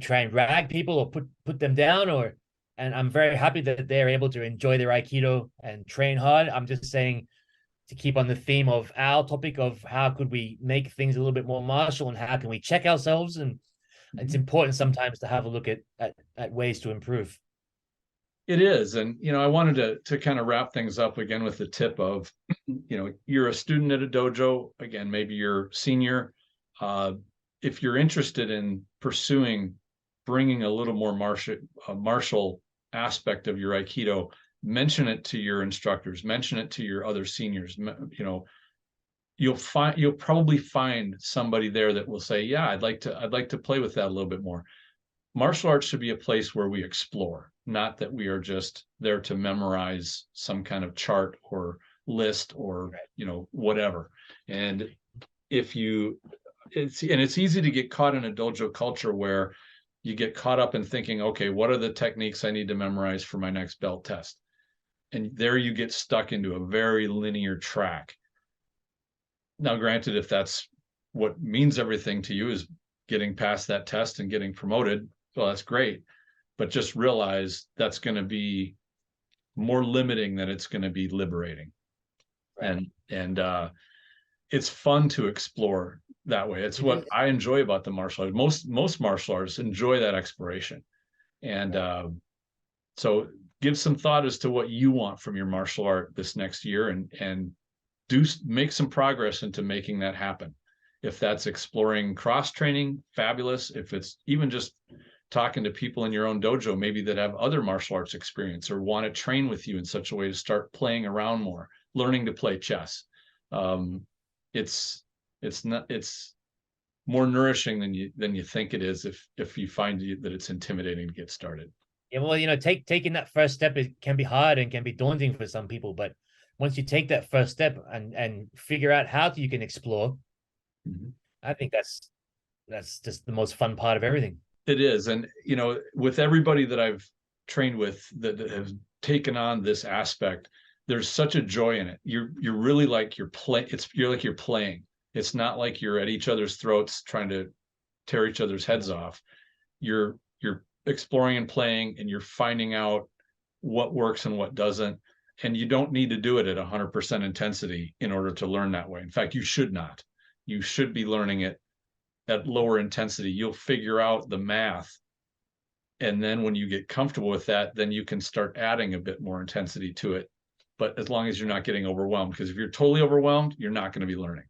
try and rag people or put them down, and I'm very happy that they're able to enjoy their Aikido and train hard. I'm just saying, to keep on the theme of our topic of how could we make things a little bit more martial, and how can we check ourselves, and it's important sometimes to have a look at ways to improve. It is. And, I wanted to kind of wrap things up again with the tip of, you're a student at a dojo, again, maybe you're senior. If you're interested in pursuing bringing a little more martial aspect of your Aikido, mention it to your instructors, mention it to your other seniors. You'll probably find somebody there that will say, yeah, I'd like to play with that a little bit more. Martial arts should be a place where we explore, not that we are just there to memorize some kind of chart or list or whatever. And it's easy to get caught in a dojo culture where you get caught up in thinking, okay, what are the techniques I need to memorize for my next belt test? And there you get stuck into a very linear track. Now, granted, if that's what means everything to you is getting past that test and getting promoted, well, that's great. But just realize that's going to be more limiting than it's going to be liberating. Right. And it's fun to explore that way. It's what I enjoy about the martial arts. Most martial artists enjoy that exploration. And so give some thought as to what you want from your martial art this next year, and make some progress into making that happen. If that's exploring cross training, fabulous. If it's even just talking to people in your own dojo, maybe that have other martial arts experience or want to train with you in such a way to start playing around more, learning to play chess. It's more nourishing than you think it is if you find that it's intimidating to get started. Yeah, well, taking that first step can be hard and can be daunting for some people, but once you take that first step and figure out how you can explore, I think that's just the most fun part of everything. It is. And, with everybody that I've trained with that have taken on this aspect, there's such a joy in it. You're really like you're playing. It's not like you're at each other's throats trying to tear each other's heads off. You're exploring and playing, and you're finding out what works and what doesn't. And you don't need to do it at 100% intensity in order to learn that way. In fact, you should not. You should be learning it at lower intensity. You'll figure out the math. And then when you get comfortable with that, then you can start adding a bit more intensity to it. But as long as you're not getting overwhelmed, because if you're totally overwhelmed, you're not going to be learning.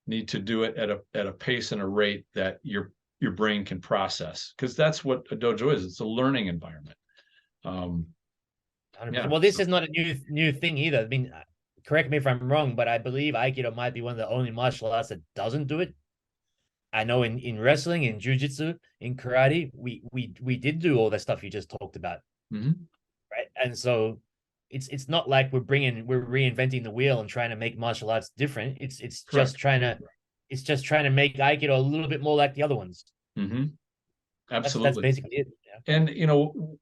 Need to do it at a pace and a rate that your brain can process, because that's what a dojo is. It's a learning environment. Yeah. Well, this is not a new thing either. I mean, correct me if I'm wrong, but I believe Aikido might be one of the only martial arts that doesn't do it. I know in wrestling, in jiu-jitsu, in karate, we did do all that stuff you just talked about. Right. And so it's not like we're reinventing the wheel and trying to make martial arts different. It's just trying to make Aikido a little bit more like the other ones. Absolutely. That's basically it. Yeah. And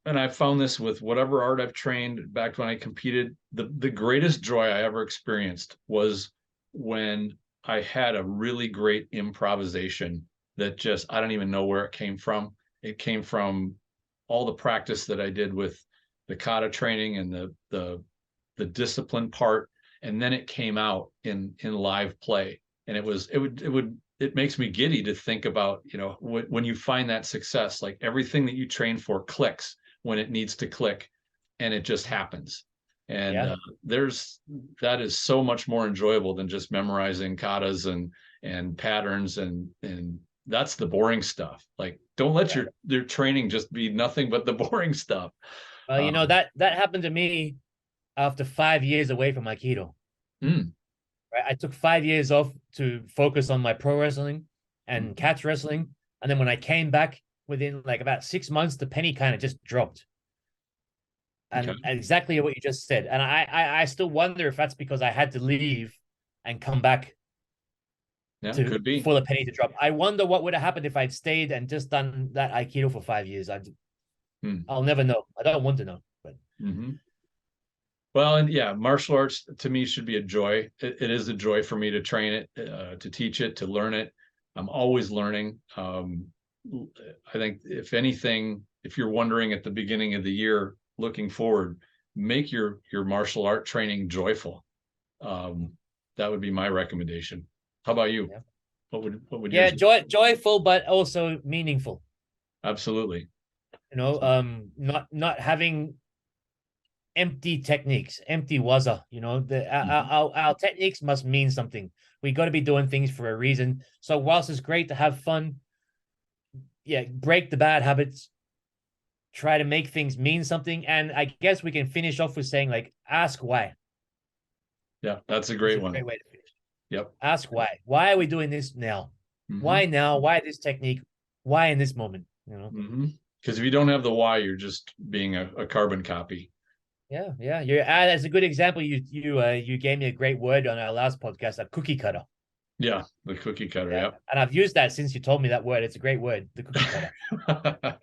and I found this with whatever art I've trained back when I competed, the greatest joy I ever experienced was when I had a really great improvisation that I don't even know where it came from. It came from all the practice that I did with the kata training and the discipline part, and then it came out in live play. And it makes me giddy to think about, when you find that success, like everything that you train for clicks when it needs to click, and it just happens. And that is so much more enjoyable than just memorizing katas and patterns, and that's the boring stuff. Like, don't let your training just be nothing but the boring stuff. That happened to me after 5 years away from Aikido. Right? I took 5 years off to focus on my pro wrestling and catch wrestling. And then when I came back, within like about 6 months, the penny kind of just dropped. And exactly what you just said. And I still wonder if that's because I had to leave and come back could be for the penny to drop. I wonder what would have happened if I'd stayed and just done that Aikido for 5 years. I'll never know. I don't want to know. But Well, and martial arts to me should be a joy. It is a joy for me to train it, to teach it, to learn it. I'm always learning. I think if anything, if you're wondering at the beginning of the year, looking forward, make your martial art training joyful. That would be my recommendation. How about you? What would yours be? Joyful, but also meaningful. Absolutely. Not having empty techniques, empty waza. Our techniques must mean something. We got to be doing things for a reason. So whilst it's great to have fun, break the bad habits, try to make things mean something. And I guess we can finish off with saying, like, ask why. Yeah, that's a great one. Great way to finish. Yep. Ask why. Why are we doing this now? Why now? Why this technique? Why in this moment? Because if you don't have the why, you're just being a carbon copy. Yeah. As a good example, you gave me a great word on our last podcast, a cookie cutter. Yeah, the cookie cutter. Yeah. And I've used that since you told me that word. It's a great word, the cookie cutter.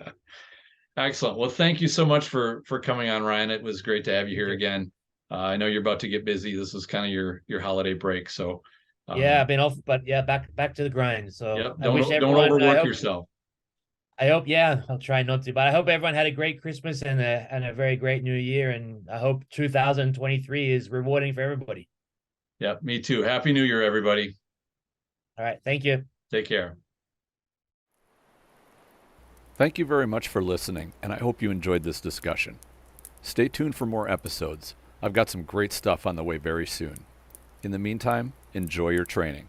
Excellent. Well, thank you so much for coming on, Ryan. It was great to have you here again. I know you're about to get busy. This is kind of your holiday break, so I've been off, but back to the grind. So don't overwork yourself. I hope, I'll try not to, but I hope everyone had a great Christmas and a very great New Year, and I hope 2023 is rewarding for everybody. Yeah, me too. Happy New Year, everybody. All right, thank you. Take care. Thank you very much for listening, and I hope you enjoyed this discussion. Stay tuned for more episodes. I've got some great stuff on the way very soon. In the meantime, enjoy your training.